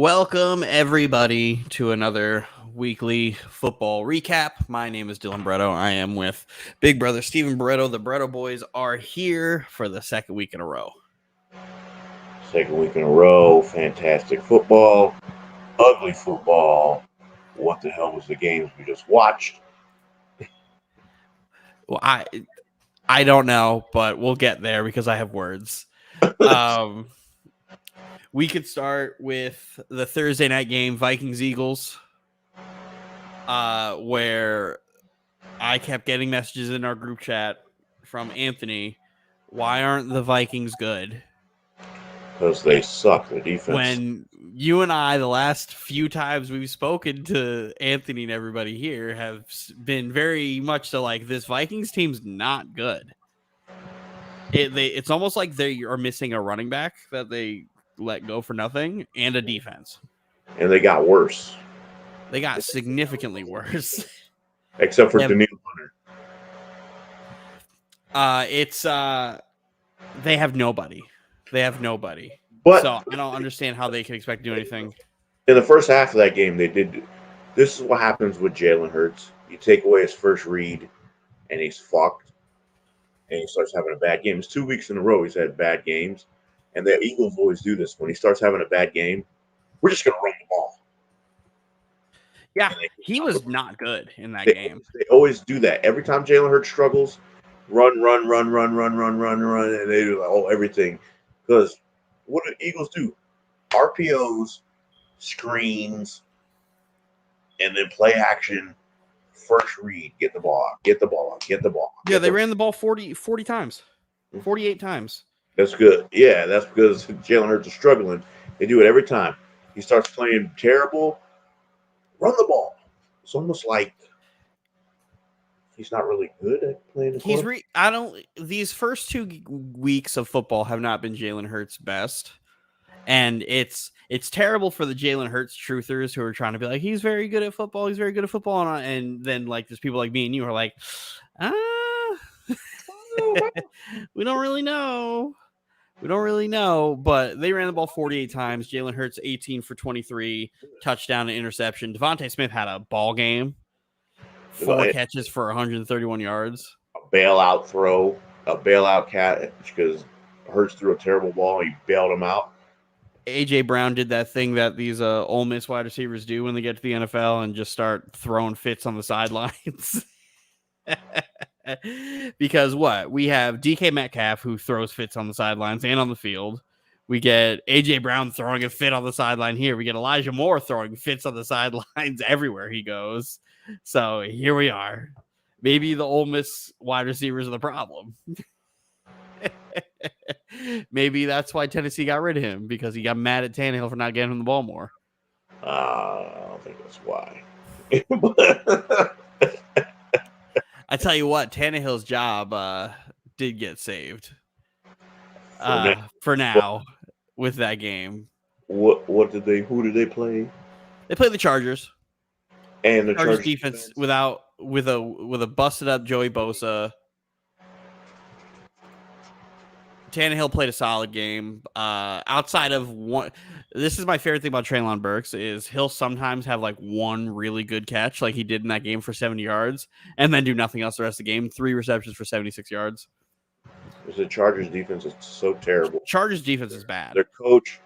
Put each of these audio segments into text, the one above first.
Welcome, everybody, to another weekly football recap. My name is Dylan Bretto. I am with Big Brother Steven Bretto. The Bretto boys are here for the second week in a row. Second week in a row. Fantastic football. Ugly football. What the hell was the games we just watched? Well, I don't know, but we'll get there because I have words. We could start with the Thursday night game, Vikings-Eagles, where I kept getting messages in our group chat from Anthony. Why aren't the Vikings good? Because they suck. The defense. When you and I, the last few times we've spoken to Anthony and everybody here, have been very much so like this Vikings team's not good. It's almost like they are missing a running back that they let go for nothing and a defense. And they got worse. They got significantly worse. Except for Daniil Hunter. They have nobody. But so I don't understand how they can expect to do anything. In the first half of that game, they did. This is what happens with Jalen Hurts. You take away his first read, and he's fucked. And he starts having a bad game. It's 2 weeks in a row he's had bad games. And the Eagles always do this. When he starts having a bad game, we're just going to run the ball. Yeah, he was not good in that game. They always do that. Every time Jalen Hurts struggles, run, and they do everything. Because what do the Eagles do? RPOs, screens, and then play action, first read, get the ball out. Yeah, they ran the ball 40 times, 48 times. That's good. Yeah, that's because Jalen Hurts is struggling. They do it every time. He starts playing terrible. Run the ball. It's almost like he's not really good at playing the These first 2 weeks of football have not been Jalen Hurts' best. And it's terrible for the Jalen Hurts truthers who are trying to be like, he's very good at football. And then like there's people like me and you are like, we don't really know. But they ran the ball 48 times. Jalen Hurts 18 for 23, touchdown and interception. Devontae Smith had a ball game. 4 catches for 131 yards. A bailout throw, a bailout catch because Hurts threw a terrible ball. He bailed him out. A.J. Brown did that thing that these Ole Miss wide receivers do when they get to the NFL and just start throwing fits on the sidelines. Because we have DK Metcalf who throws fits on the sidelines and on the field. We get A.J. Brown throwing a fit on the sideline here. We get Elijah Moore throwing fits on the sidelines everywhere he goes. So here we are. Maybe the Ole Miss wide receivers are the problem. Maybe that's why Tennessee got rid of him, because he got mad at Tannehill for not getting him the ball more. I don't think that's why. I tell you what, Tannehill's job did get saved for now with that game. Who did they play? They played the Chargers. And the Chargers defense with a busted up Joey Bosa. Tannehill played a solid game. Outside of one, this is my favorite thing about Treylon Burks is he'll sometimes have like one really good catch, like he did in that game for 70 yards, and then do nothing else the rest of the game. 3 receptions for 76 yards. The Chargers defense is so terrible. Chargers defense is bad. Their coach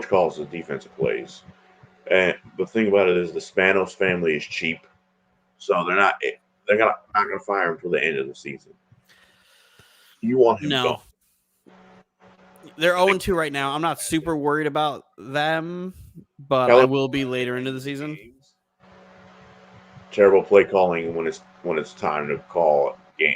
calls the defensive plays. And the thing about it is the Spanos family is cheap, so they're not going to fire him until the end of the season. You want him to go. They're 0-2 right now. I'm not super worried about them, but I will be later into the season. Terrible play calling when it's time to call a game.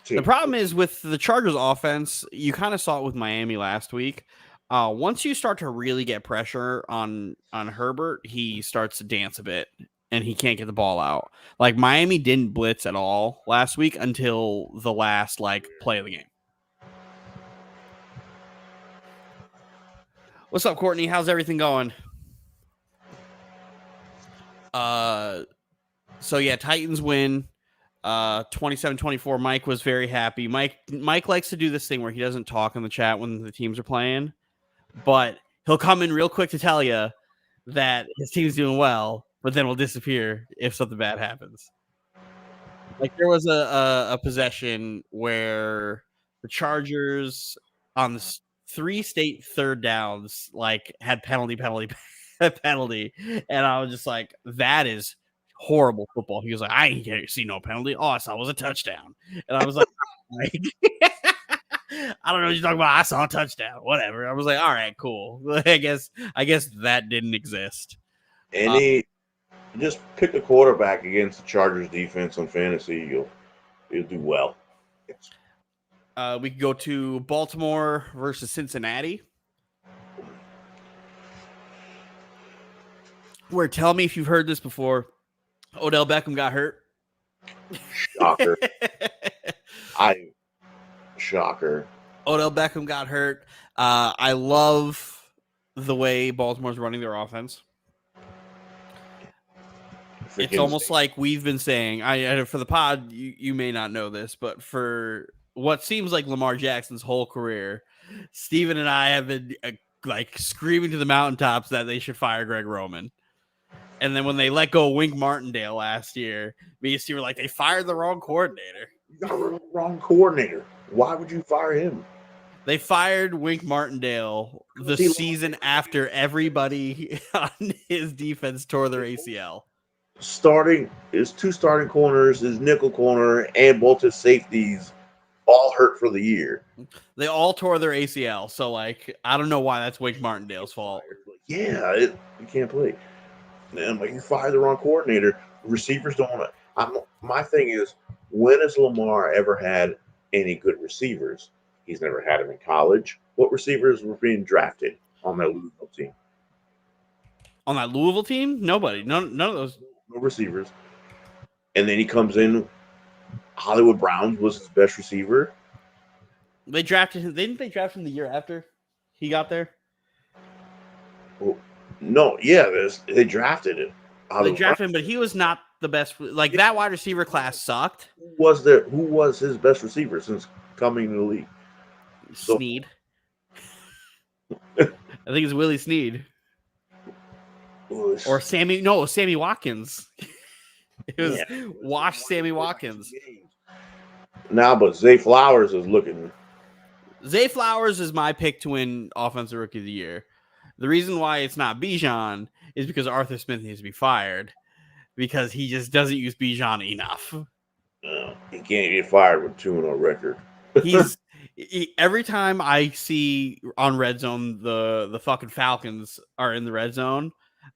The problem is with the Chargers offense, you kind of saw it with Miami last week. Once you start to really get pressure on Herbert, he starts to dance a bit and he can't get the ball out. Like Miami didn't blitz at all last week until the last play of the game. What's up, Courtney? How's everything going? So yeah, Titans win 27-24. Mike was very happy. Mike likes to do this thing where he doesn't talk in the chat when the teams are playing, but He'll come in real quick to tell you that his team's doing well, but then will disappear if something bad happens. Like there was a possession where the Chargers on the 3 straight third downs like had penalty, penalty, and I was just like, that is horrible football. He was like, I ain't see no penalty. All I saw was a touchdown, and I was like I don't know what you're talking about. I saw a touchdown. Whatever. I was like, all right, cool. I guess that didn't exist. Any just pick a quarterback against the Chargers defense on fantasy, you'll do well. We could go to Baltimore versus Cincinnati. Where tell me if you've heard this before. Odell Beckham got hurt. Shocker. Shocker. Odell Beckham got hurt. I love the way Baltimore's running their offense. It's almost like we've been saying. I for the pod, you may not know this, but for what seems like Lamar Jackson's whole career, Steven and I have been like screaming to the mountaintops that they should fire Greg Roman. And then when they let go of Wink Martindale last year, me and Steve were like, they fired the wrong coordinator. You got the wrong coordinator. Why would you fire him? They fired Wink Martindale the season after everybody on his defense tore their ACL. His 2 starting corners, his nickel corner, and both his safeties all hurt for the year. They all tore their ACL. So, like, I don't know why that's Wink Martindale's fault. Yeah, you can't play. And like, you fire the wrong coordinator. Receivers don't want to. My thing is, when has Lamar ever had any good receivers? He's never had them in college. What receivers were being drafted on that Louisville team? On that Louisville team? Nobody. None of those. No receivers. And then he comes in. Hollywood Browns was his best receiver. They drafted him. Didn't they draft him the year after he got there? Well, no, yeah, they drafted him. They drafted him, but he was not the best. Like, that wide receiver class sucked. Who was his best receiver since coming to the league? Snead. I think it's Willie Snead. Or Sammy Watkins. It was Wash Sammy Watkins. Now, but Zay Flowers is looking. Zay Flowers is my pick to win Offensive Rookie of the Year. The reason why it's not Bijan is because Arthur Smith needs to be fired because he just doesn't use Bijan enough. He can't get fired with 2-0 record. Every time I see on Red Zone the fucking Falcons are in the red zone,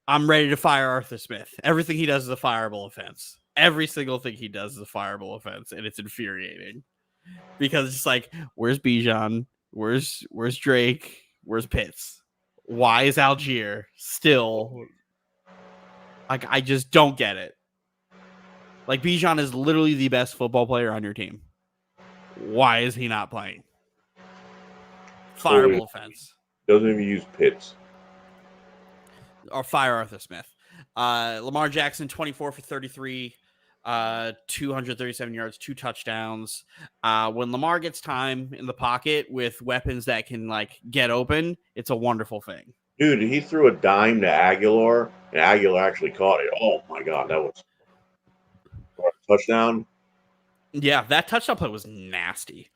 I'm ready to fire Arthur Smith. Everything he does is a fireable offense. Every single thing he does is a fireable offense, and it's infuriating because it's like, where's Bijan? Where's Drake? Where's Pitts? Why is Algier still? Like, I just don't get it. Like, Bijan is literally the best football player on your team. Why is he not playing? Fireable offense. Doesn't even use Pitts. Or fire Arthur Smith. Lamar Jackson, 24 for 33, 237 yards, 2 touchdowns. When Lamar gets time in the pocket with weapons that can, like, get open, it's a wonderful thing. Dude, he threw a dime to Aguilar, and Aguilar actually caught it. Oh, my God, that was a touchdown. Yeah, that touchdown play was nasty.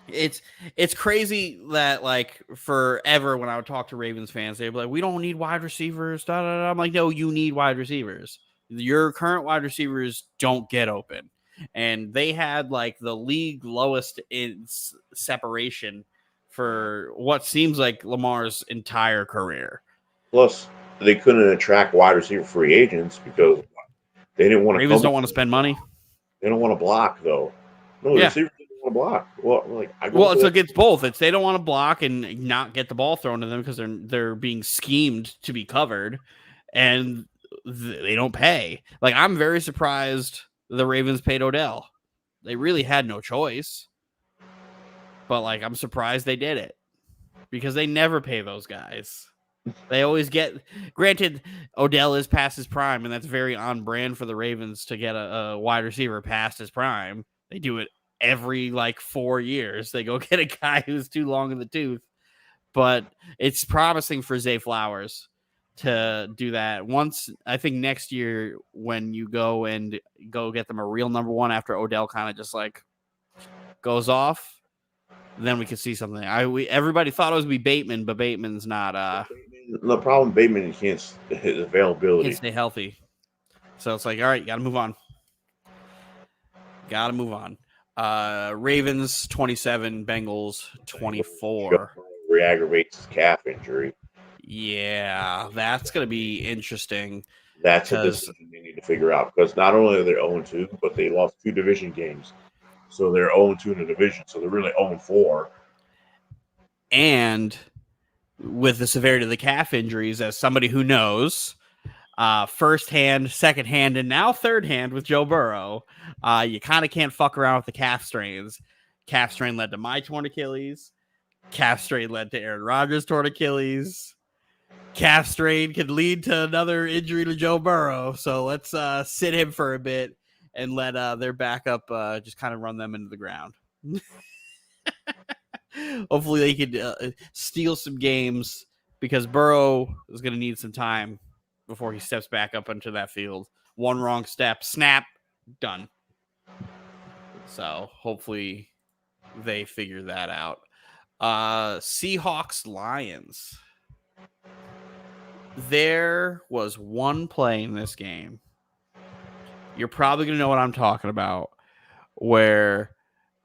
It's crazy that, like, forever when I would talk to Ravens fans, they'd be like, we don't need wide receivers. Da, da, da. I'm like, no, you need wide receivers. Your current wide receivers don't get open. And they had, like, the league lowest in separation for what seems like Lamar's entire career. Plus, they couldn't attract wide receiver free agents because they didn't want to. Ravens don't want to spend money. They don't want to block, though. No, yeah. Receivers don't want to block. It's against both. It's they don't want to block and not get the ball thrown to them because they're being schemed to be covered, and they don't pay. Like, I'm very surprised the Ravens paid Odell. They really had no choice. But, like, I'm surprised they did it because they never pay those guys. They always get, granted, Odell is past his prime, and that's very on brand for the Ravens to get a wide receiver past his prime. They do it every, like, 4 years. They go get a guy who's too long in the tooth. but it's promising for Zay Flowers to do that. Once I think next year when you go get them a real number one after Odell kind of just like goes off, then we could see something. Everybody thought it was be Bateman, but Bateman's not. The problem, Bateman can't his availability. Can't stay healthy, so it's like, all right, you got to move on. Got to move on. Ravens 27, Bengals 24. Re-aggravates his calf injury. Yeah, that's going to be interesting. That's a decision they need to figure out because not only are they 0-2, but they lost 2 division games. So they're 0-2 in the division. So they're really 0-4. And with the severity of the calf injuries, as somebody who knows first hand, second hand, and now third hand with Joe Burrow, you kind of can't fuck around with the calf strains. Calf strain led to my torn Achilles. Calf strain led to Aaron Rodgers' torn Achilles. Calf strain could lead to another injury to Joe Burrow. So let's sit him for a bit and let their backup just kind of run them into the ground. Hopefully they could steal some games because Burrow is going to need some time before he steps back up onto that field. One wrong step, snap, done. So hopefully they figure that out. Seahawks, Lions. There was one play in this game. You're probably going to know what I'm talking about, where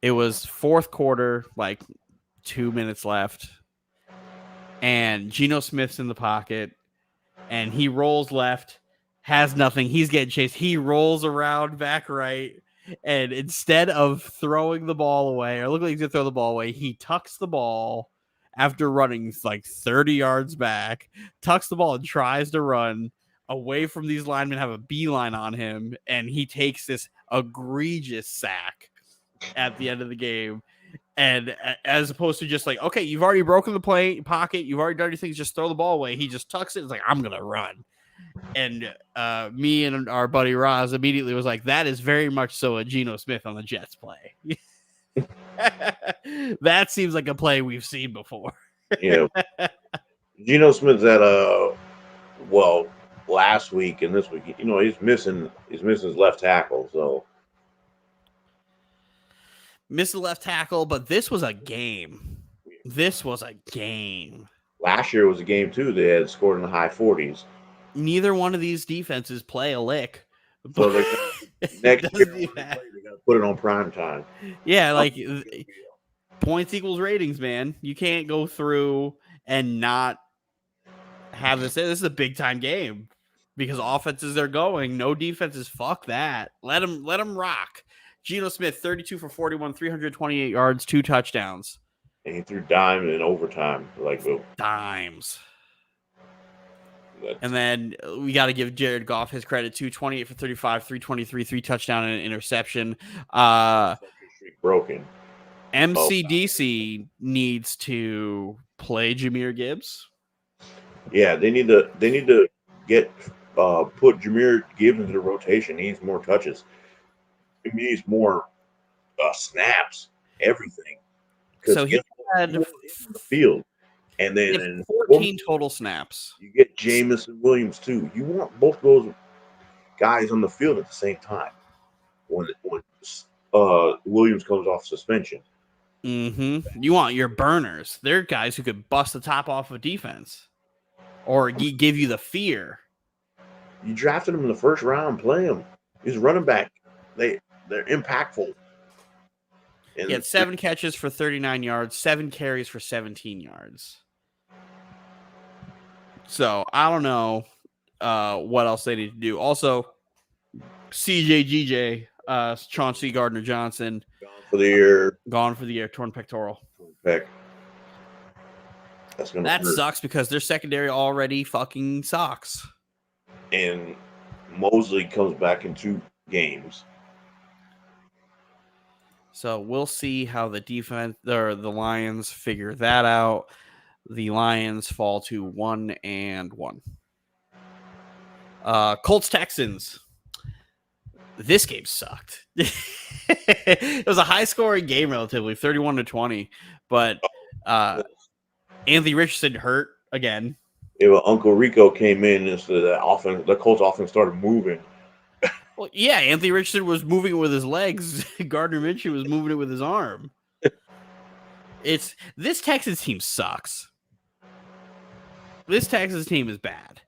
it was fourth quarter, like 2 minutes left, and Geno Smith's in the pocket, and he rolls left, has nothing. He's getting chased. He rolls around back right, and instead of throwing the ball away, or looking like he's going to throw the ball away, he tucks the ball after running like 30 yards back, tucks the ball and tries to run away from these linemen, have a beeline on him, and he takes this egregious sack at the end of the game. And as opposed to just like, okay, you've already broken the pocket, you've already done your things, just throw the ball away. He just tucks it. It's like, I'm going to run. And me and our buddy Roz immediately was like, that is very much so a Geno Smith on the Jets play. That seems like a play we've seen before. Yeah. Geno Smith's at last week and this week, he's missing his left tackle. So missed the left tackle, but this was a game. Last year was a game too. They had scored in the high 40s. Neither one of these defenses play a lick. So next year they got to put it on prime time. Yeah, like points equals ratings, man. You can't go through and not have this. This is a big time game because offenses are going. No defenses. Fuck that. Let them rock. Geno Smith, 32 for 41, 328 yards, 2 touchdowns. And he threw dime in overtime. Dimes. And then we got to give Jared Goff his credit too. 28 for 35, 323, 3 touchdown and an interception. Broken. MCDC needs to play Jahmyr Gibbs. Yeah, they need to get put Jahmyr Gibbs into the rotation. He needs more touches. He needs more snaps. Everything. So he had the field. And then 14 total snaps. You get Jamison Williams too. You want both those guys on the field at the same time when Williams comes off suspension. Mm-hmm. You want your burners. They're guys who could bust the top off of defense or give you the fear. You drafted him in the first round, play him. He's a running back. They're impactful. He had 7 catches for 39 yards, 7 carries for 17 yards. So I don't know what else they need to do. Also, CJGJ, Chauncey Gardner-Johnson, gone for the year, torn pectoral. That sucks because their secondary already fucking sucks. And Mosley comes back in 2 games. So we'll see how the defense or the Lions figure that out. The Lions fall to 1-1. Colts Texans. This game sucked. It was a high scoring game, relatively 31-20, but Anthony Richardson hurt again. If Uncle Rico came in instead of that offense, the Colts offense started moving. Well, yeah, Anthony Richardson was moving it with his legs. Gardner Minshew was moving it with his arm. This Texas team sucks. This Texas team is bad.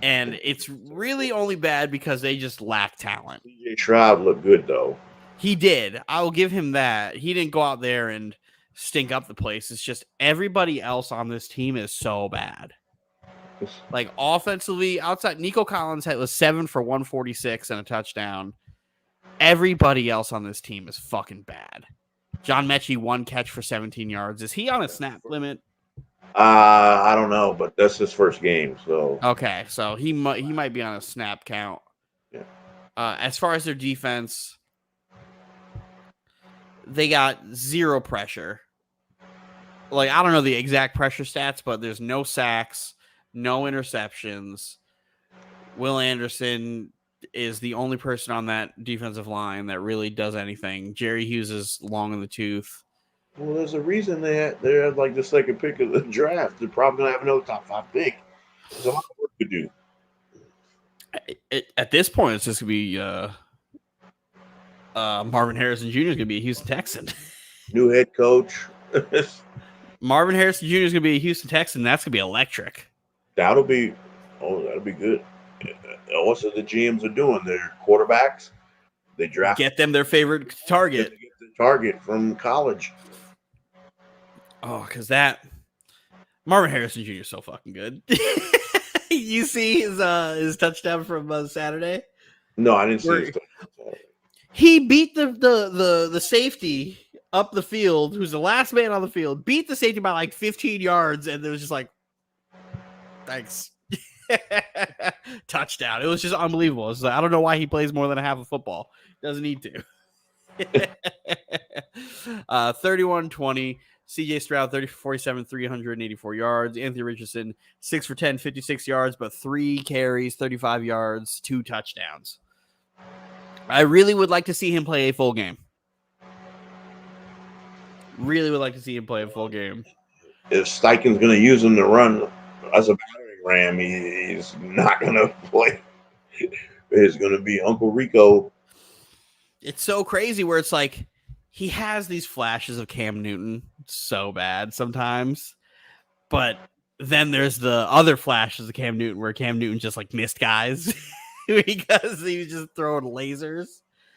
And it's really only bad because they just lack talent. CJ Stroud looked good, though. He did. I will give him that. He didn't go out there and stink up the place. It's just everybody else on this team is so bad. Like offensively, outside Nico Collins was 7 for 146 and a touchdown. Everybody else on this team is fucking bad. John Mechie 1 catch for 17 yards. Is he on a snap limit? I don't know, but that's his first game, so okay. So he might be on a snap count. Yeah. As far as their defense, they got 0 pressure. Like I don't know the exact pressure stats, but there's no sacks, no interceptions. Will Anderson is the only person on that defensive line that really does anything. Jerry Hughes is long in the tooth. Well, there's a reason they had like the second pick of the draft. They're probably gonna have another top 5 pick. There's a lot of work to do. At this point, it's just gonna be Marvin Harrison Jr. is gonna be a Houston Texan. New head coach. Marvin Harrison Jr. is gonna be a Houston Texan. That's gonna be electric. That'll be good. Also, the GMs are doing their quarterbacks. They draft get them their favorite target. Get the target from college. Oh, because that Marvin Harrison Jr. is so fucking good. You see his touchdown from Saturday? No, I didn't see his touchdown. He beat the safety up the field, who's the last man on the field, beat the safety by like 15 yards, and it was just like, thanks. Touchdown. It was just unbelievable. It's like, I don't know why he plays more than a half of football. Doesn't need to. 31-20. CJ Stroud, 30 for 47, 384 yards. Anthony Richardson, 6 for 10, 56 yards, but 3 carries, 35 yards, 2 touchdowns. I really would like to see him play a full game. Really would like to see him play a full game. If Steichen's going to use him to run as a battering ram, he's not going to play. It's going to be Uncle Rico. It's so crazy where it's like he has these flashes of Cam Newton so bad sometimes, but then there's the other flashes of Cam Newton where Cam Newton just like missed guys because he was just throwing lasers.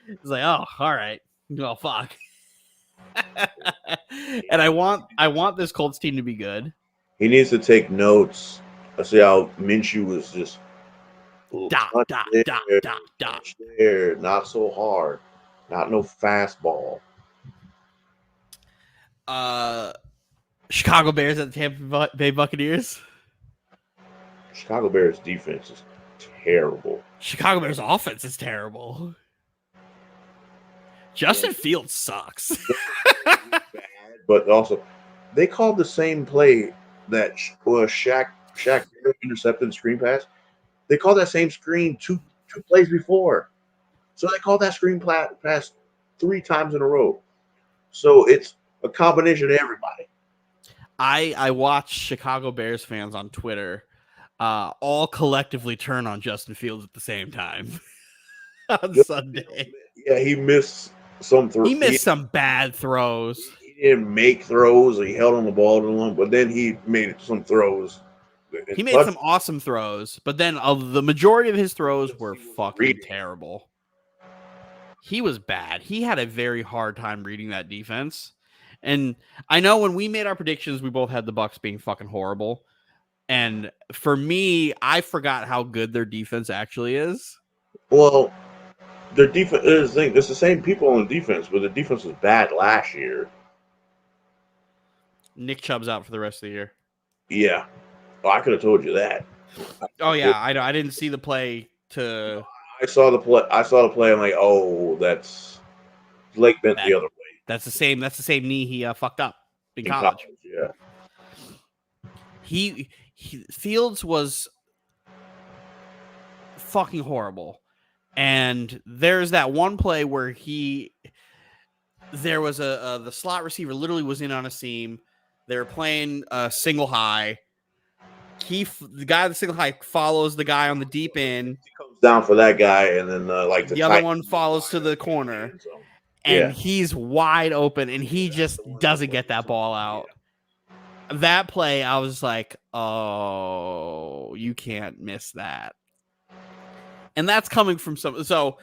It's like, oh, all right. Well, fuck. And I want this Colts team to be good. He needs to take notes. I see how Minshew was just dot, there, not so hard, not no fastball. Chicago Bears at the Tampa Bay Buccaneers. Chicago Bears defense is terrible. Chicago Bears offense is terrible. Justin Fields sucks. Bad, but also they called the same play that was Shaq intercepted screen pass. They called that same screen two plays before. So they called that screen pass 3 times in a row. So it's a combination of everybody. I watched Chicago Bears fans on Twitter all collectively turn on Justin Fields at the same time on Sunday. Yeah, he missed some throws. He missed some bad throws. He didn't make throws. He held on the ball too long, but then he made some throws. He made some awesome throws, but then the majority of his throws were fucking terrible. He was bad. He had a very hard time reading that defense. And I know when we made our predictions, we both had the Bucs being fucking horrible. And for me, I forgot how good their defense actually is. Well, their defense is the thing. It's the same people on the defense, but the defense was bad last year. Nick Chubb's out for the rest of the year. Yeah. Well, I could have told you that. Oh yeah, I know. I didn't see the play to. I saw the play. I'm like, oh, that's Blake bent the other way. That's the same knee he fucked up in college. Yeah. He Fields was fucking horrible, and there's that one play where there was the slot receiver literally was in on a seam. They were playing single high. The guy on the single high follows the guy on the deep end. He comes down for that guy, and then like the other one follows to the corner, and he's wide open, and he just doesn't get that ball out. Yeah. That play, I was like, oh, you can't miss that. And that's coming from so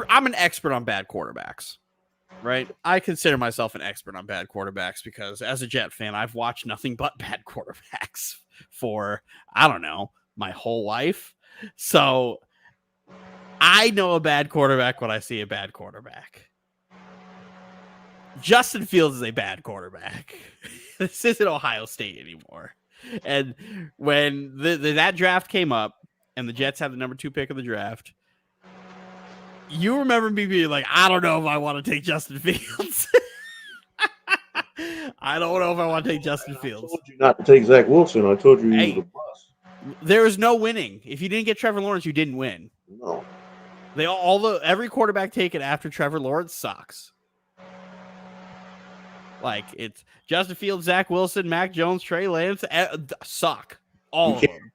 I'm an expert on bad quarterbacks, right? I consider myself an expert on bad quarterbacks because as a Jet fan, I've watched nothing but bad quarterbacks for, I don't know, my whole life. So I know a bad quarterback when I see a bad quarterback. Justin Fields is a bad quarterback. This isn't Ohio State anymore. And when that draft came up and the Jets had the number 2 pick of the draft, you remember me being like, I don't know if I want to take Justin Fields. I don't know if I want to take Justin Fields. I told you not to take Zach Wilson. I told you he was a bust. There was no winning. If you didn't get Trevor Lawrence, you didn't win. No. Every quarterback taken after Trevor Lawrence sucks. Like, it's Justin Fields, Zach Wilson, Mac Jones, Trey Lance suck. All of them.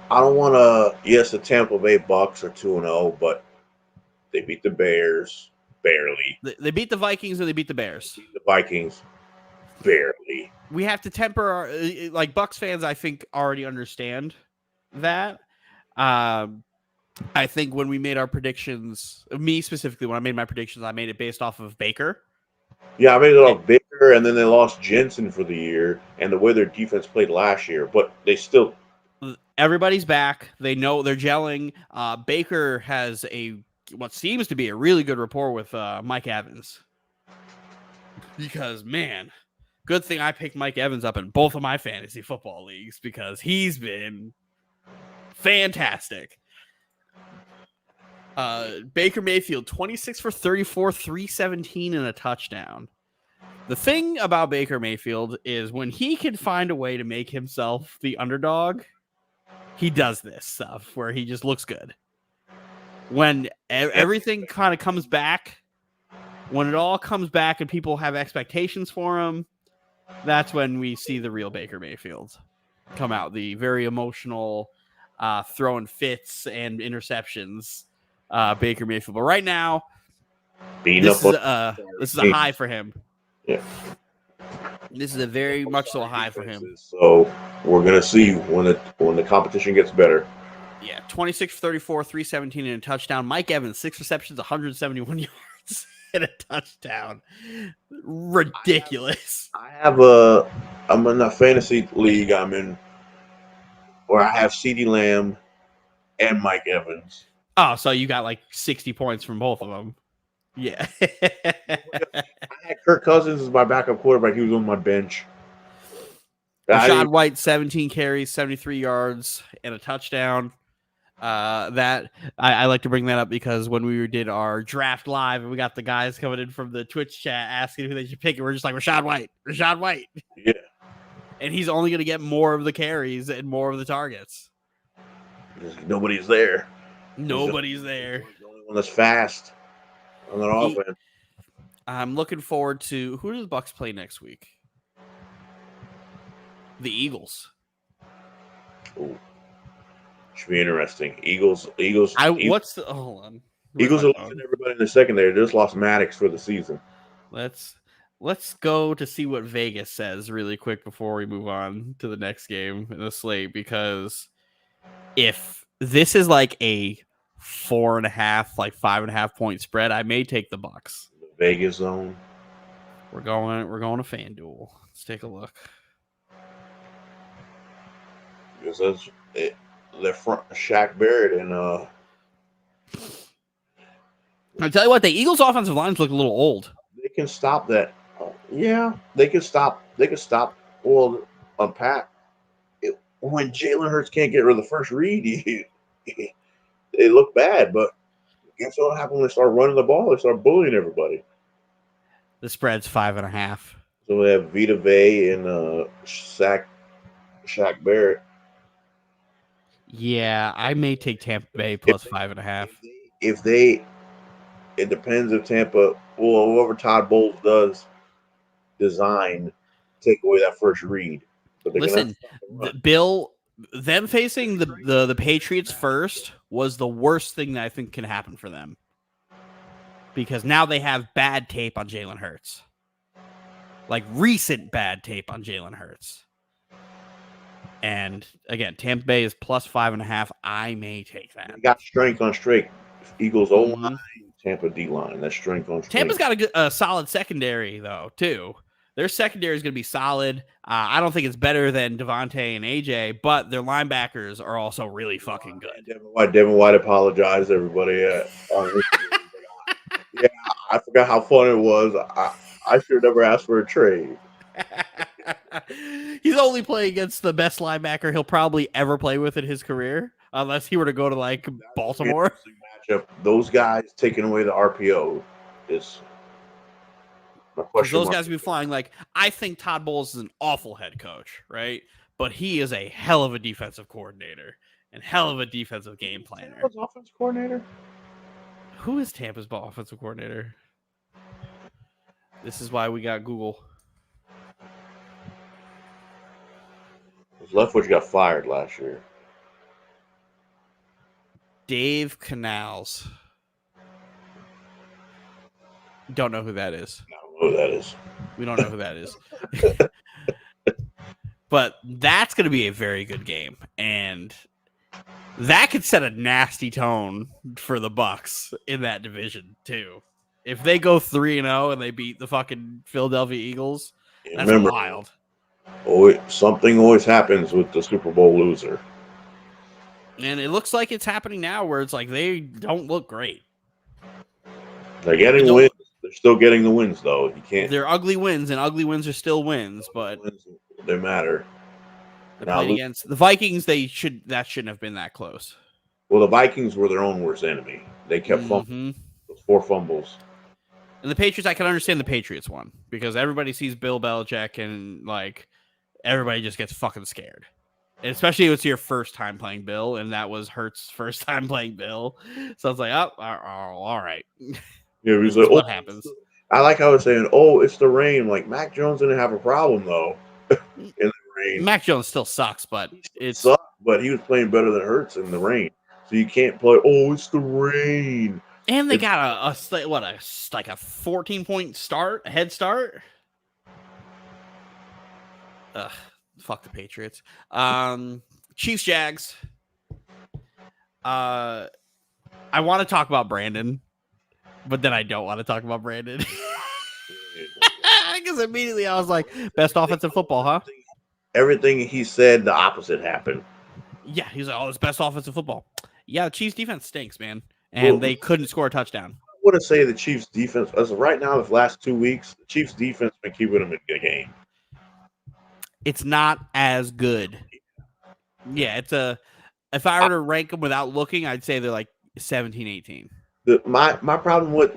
I don't want to. Yes, the Tampa Bay Bucks are 2-0, but they beat the Bears barely. They beat the Vikings and they beat the Bears. The Vikings barely. We have to temper our like Bucks fans. I think already understand that. I think when we made our predictions, me specifically, when I made my predictions, I made it based off of Baker. Yeah, I made it off Baker, and then they lost Jensen for the year, and the way their defense played last year. But they still. Everybody's back. They know they're gelling. Baker has what seems to be a really good rapport with Mike Evans. Because, man, good thing I picked Mike Evans up in both of my fantasy football leagues because he's been fantastic. Baker Mayfield, 26 for 34, 317 and a touchdown. The thing about Baker Mayfield is when he can find a way to make himself the underdog, he does this stuff where he just looks good. When everything kind of comes back, when it all comes back and people have expectations for him, that's when we see the real Baker Mayfield come out. The very emotional, throwing fits and interceptions, Baker Mayfield. But right now, this is a high for him. Yeah. This is a very much so a high for him. So we're gonna see when the competition gets better. Yeah, 26 for 34, 317 and a touchdown. Mike Evans, 6 receptions, 171 yards and a touchdown. Ridiculous. I'm in a fantasy league I'm in where I have CeeDee Lamb and Mike Evans. Oh, so you got like 60 points from both of them. Yeah. I had Kirk Cousins as my backup quarterback. He was on my bench. Rashad White, 17 carries, 73 yards, and a touchdown. That I like to bring that up because when we did our draft live and we got the guys coming in from the Twitch chat asking who they should pick, and we're just like Rashad White. Yeah. And he's only going to get more of the carries and more of the targets. Nobody's there. Nobody's there. He's the only one that's fast on that offense. I'm looking forward to who do the Bucks play next week? The Eagles. Ooh. Should be interesting. Eagles. Hold on. Eagles are losing everybody in the secondary. They just lost Maddox for the season. Let's go to see what Vegas says really quick before we move on to the next game in the slate, because if this is like a 4.5, like 5.5 point spread, I may take the Bucks. The Vegas zone. We're going to FanDuel. Let's take a look. Because they're front Shaq Barrett and I tell you what, the Eagles' offensive lines look a little old. They can stop that. Yeah, they can stop. They can stop. Well, unpack. When Jalen Hurts can't get rid of the first read, they look bad. But guess what happens when they start running the ball? They start bullying everybody. The spread's 5.5. So we have Vita Vea and Shaq Barrett. Yeah, I may take Tampa Bay plus 5.5. It depends if Tampa, well, whoever Todd Bowles does, design take away that first read. But they're gonna have to Listen, stop the run. Bill, them facing the Patriots first was the worst thing that I think can happen for them. Because now they have bad tape on Jalen Hurts. Like recent bad tape on Jalen Hurts. And again, Tampa Bay is plus 5.5. I may take that. They got strength on strength. Eagles O line, Tampa D line. That's strength on strength. Tampa's got a solid secondary though too. Their secondary is going to be solid. I don't think it's better than Devontae and AJ, but their linebackers are also really fucking good. Devin White apologized to everybody. Yeah, I forgot how fun it was. I should have never asked for a trade. He's only playing against the best linebacker he'll probably ever play with in his career, unless he were to go to like Baltimore. Matchup. Those guys taking away the RPO is because those guys will be flying. Like, I think Todd Bowles is an awful head coach, right? But he is a hell of a defensive coordinator and hell of a defensive game planner. Tampa's offensive coordinator? Who is Tampa's offensive coordinator? This is why we got Google. Leftwich got fired last year. Dave Canals. Don't know who that is. I don't know who that is. We don't know who that is. But that's going to be a very good game. And that could set a nasty tone for the Bucs in that division, too. If they go 3-0 and they beat the fucking Philadelphia Eagles, that's wild. Something always happens with the Super Bowl loser. And it looks like it's happening now where it's like they don't look great. They're getting wins. They're still getting the wins, though. You can't. They're ugly wins, and ugly wins are still wins, but they matter. They're playing against the Vikings. That shouldn't have been that close. Well, the Vikings were their own worst enemy. They kept fumbling. Those 4 fumbles. And the Patriots, I can understand the Patriots one because everybody sees Bill Belichick and like everybody just gets fucking scared. And especially if it's your first time playing Bill, and that was Hurts' first time playing Bill. So it's like, oh, all right. Yeah, he's like, what happens? I like how I was saying, it's the rain. Like Mac Jones didn't have a problem though in the rain. Mac Jones still sucks, but he was playing better than Hurts in the rain. So you can't play. It's the rain. And they got a 14-point head start. Ugh, fuck the Patriots. Chiefs Jags. I want to talk about Brandon, but then I don't want to talk about Brandon. Because immediately I was like, best offensive football, huh? Everything he said, the opposite happened. Yeah, he's like, it's best offensive football. Yeah, the Chiefs defense stinks, man. And they couldn't score a touchdown. I want to say the Chiefs defense, as of right now, the last 2 weeks, the Chiefs defense has been keeping them in the game. It's not as good. Yeah, if I were to rank them without looking, I'd say they're like 17, 18. My problem with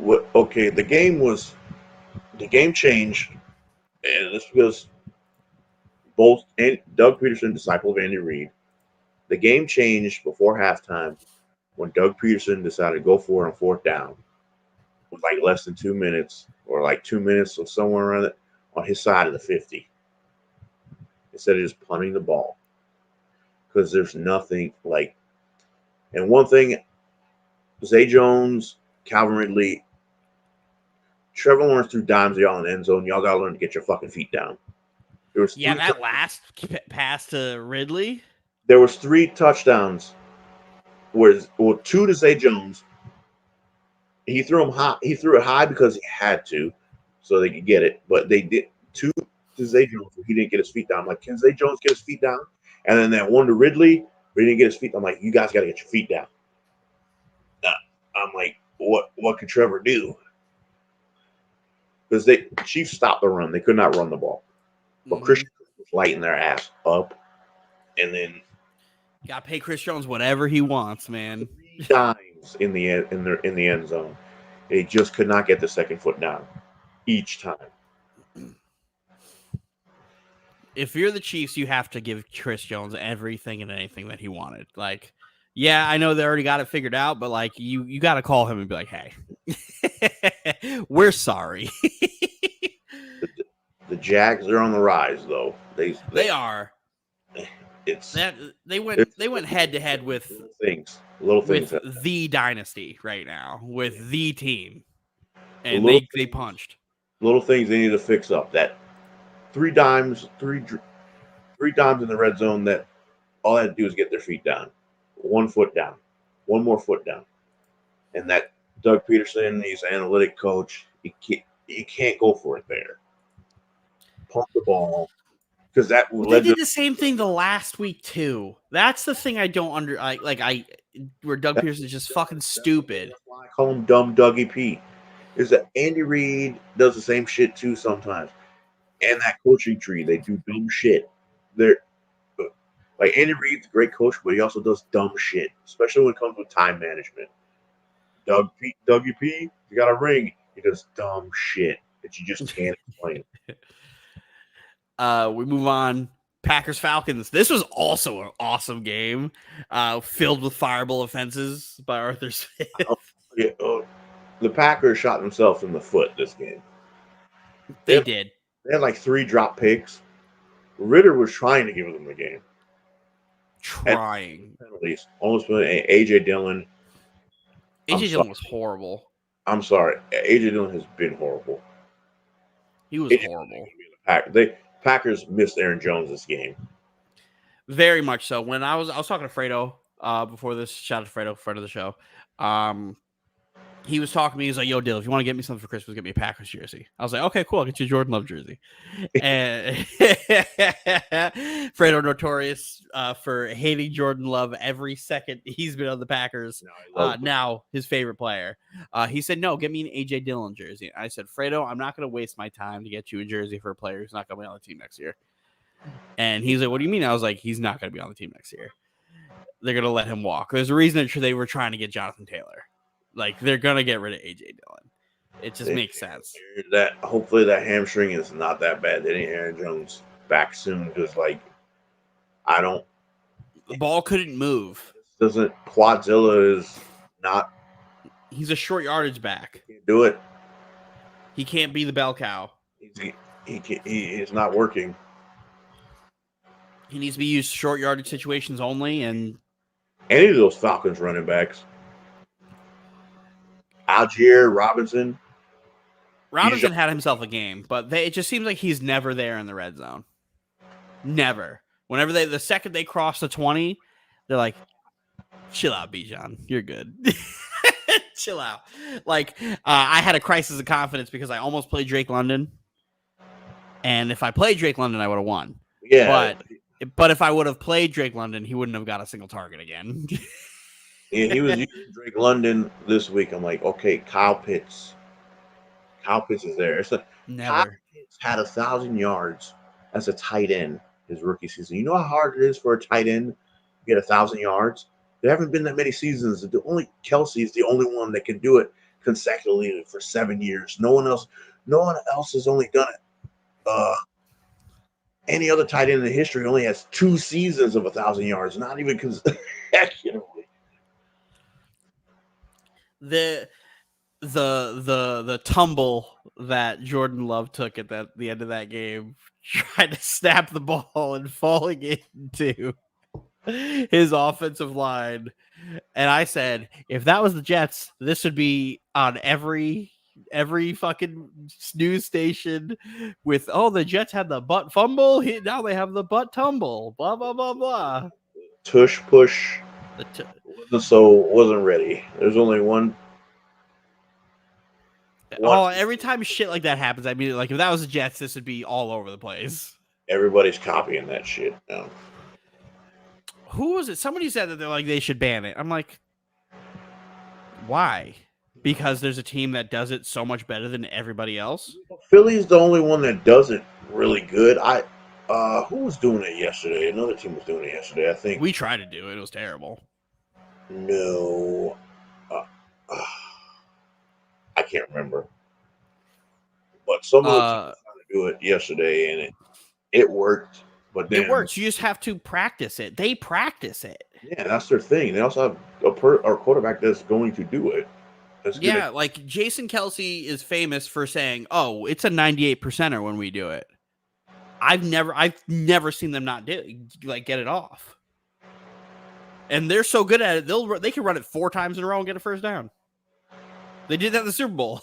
the game changed, and this was both Doug Peterson, disciple of Andy Reid. The game changed before halftime when Doug Peterson decided to go for it on 4th down with like less than 2 minutes or like 2 minutes or somewhere around it on his side of the 50 instead of just punting the ball, because there's nothing like. And one thing, Zay Jones, Calvin Ridley, Trevor Lawrence threw dimes to y'all in the end zone. Y'all got to learn to get your fucking feet down. That last pass to Ridley. There was 3 touchdowns. 2 to Zay Jones. He threw them high. He threw it high because he had to, so they could get it. But they did 2 to Zay Jones. He didn't get his feet down. I'm like, can Zay Jones get his feet down? And then that one to Ridley, but he didn't get his feet down. I'm like, you guys got to get your feet down. I'm like, what could Trevor do? Because the Chiefs stopped the run. They could not run the ball. But Christian was lighting their ass up. And then you gotta pay Chris Jones whatever he wants, man. 3 times in the end zone. They just could not get the second foot down each time. If you're the Chiefs, you have to give Chris Jones everything and anything that he wanted. Like, yeah, I know they already got it figured out, but like you got to call him and be like, hey, we're sorry. The Jags, they're on the rise though. They are. It's That they it's went head to head little things with the dynasty right now, with the team, the and they punched. little things they need to fix up. That three dimes in the red zone that all I had to do is get their feet down, 1 foot down, one more foot down, and that Doug Peterson, he's an analytic coach. You can't go for it there. Pump the ball because that They led did to the same thing the last week too. That's the thing I don't where Doug Pearson is just fucking stupid. That's why I call him Dumb Dougie P. Is that Andy Reid does the same shit too sometimes, and that coaching tree they do dumb shit. They're like Andy Reid's a great coach, but he also does dumb shit, especially when it comes with time management. Dougie P, you got a ring. He does dumb shit that you just can't explain. We move on. Packers Falcons. This was also an awesome game, filled with fireable offenses by Arthur Smith. The Packers shot themselves in the foot this game. They did. They had like 3 drop picks. Ritter was trying to give them the game. Trying. Penalties. Almost put AJ Dillon. AJ Dillon was horrible. I'm sorry. AJ Dillon has been horrible. He was horrible. Packers missed Aaron Jones this game. Very much so. When I was talking to Fredo before this, shout out to Fredo, friend of the show. He was talking to me. He's like, "Yo, Dill, if you want to get me something for Christmas, get me a Packers jersey." I was like, "Okay, cool. I'll get you a Jordan Love jersey." And Fredo notorious for hating Jordan Love every second he's been on the Packers. Now his favorite player. He said, "No, get me an AJ Dillon jersey." I said, "Fredo, I'm not going to waste my time to get you a jersey for a player who's not going to be on the team next year." And he's like, "What do you mean?" I was like, "He's not going to be on the team next year. They're going to let him walk." There's a reason that they were trying to get Jonathan Taylor. Like, they're going to get rid of AJ Dillon. It just makes sense. Hopefully that hamstring is not that bad. They need Aaron Jones back soon because, like, the ball couldn't move. Quadzilla is not. He's a short yardage back. He can't do it. He can't be the bell cow. He's not working. He needs to be used short yardage situations only. And any of those Falcons running backs. Algier, Robinson had himself a game, but it just seems like he's never there in the red zone. Never. Whenever the second they cross the 20, they're like, "Chill out, Bijan. You're good." Chill out. Like, I had a crisis of confidence because I almost played Drake London, and if I played Drake London, I would have won. Yeah, but if I would have played Drake London, he wouldn't have got a single target again. Yeah, he was using Drake London this week. I'm like, okay, Kyle Pitts. Kyle Pitts is there. Never. Kyle Pitts had 1,000 yards as a tight end his rookie season. You know how hard it is for a tight end to get 1,000 yards? There haven't been that many seasons. Kelsey is the only one that can do it consecutively for 7 years. No one else has only done it. Any other tight end in history only has 2 seasons of 1,000 yards. Not even consecutively. The tumble that Jordan Love took at the end of that game, trying to snap the ball and falling into his offensive line. And I said, if that was the Jets, this would be on every fucking news station with, the Jets had the butt fumble. Now they have the butt tumble. Blah, blah, blah, blah. Tush push. Wasn't ready. There's only one. Every time shit like that happens, I mean, like, if that was the Jets, this would be all over the place. Everybody's copying that shit now. Who was it? Somebody said that they should ban it. I'm like, why? Because there's a team that does it so much better than everybody else. Philly's the only one that does it really good. Who was doing it yesterday? Another team was doing it yesterday. I think we tried to do it. It was terrible. No, I can't remember. But some of the teams were trying to do it yesterday, and it worked. But then, it works. You just have to practice it. They practice it. Yeah, that's their thing. They also have a quarterback that's going to do it. Like Jason Kelsey is famous for saying, "Oh, it's a 98%er when we do it." I've never seen them not get it off. And they're so good at it, they can run it 4 times in a row and get a first down. They did that in the Super Bowl.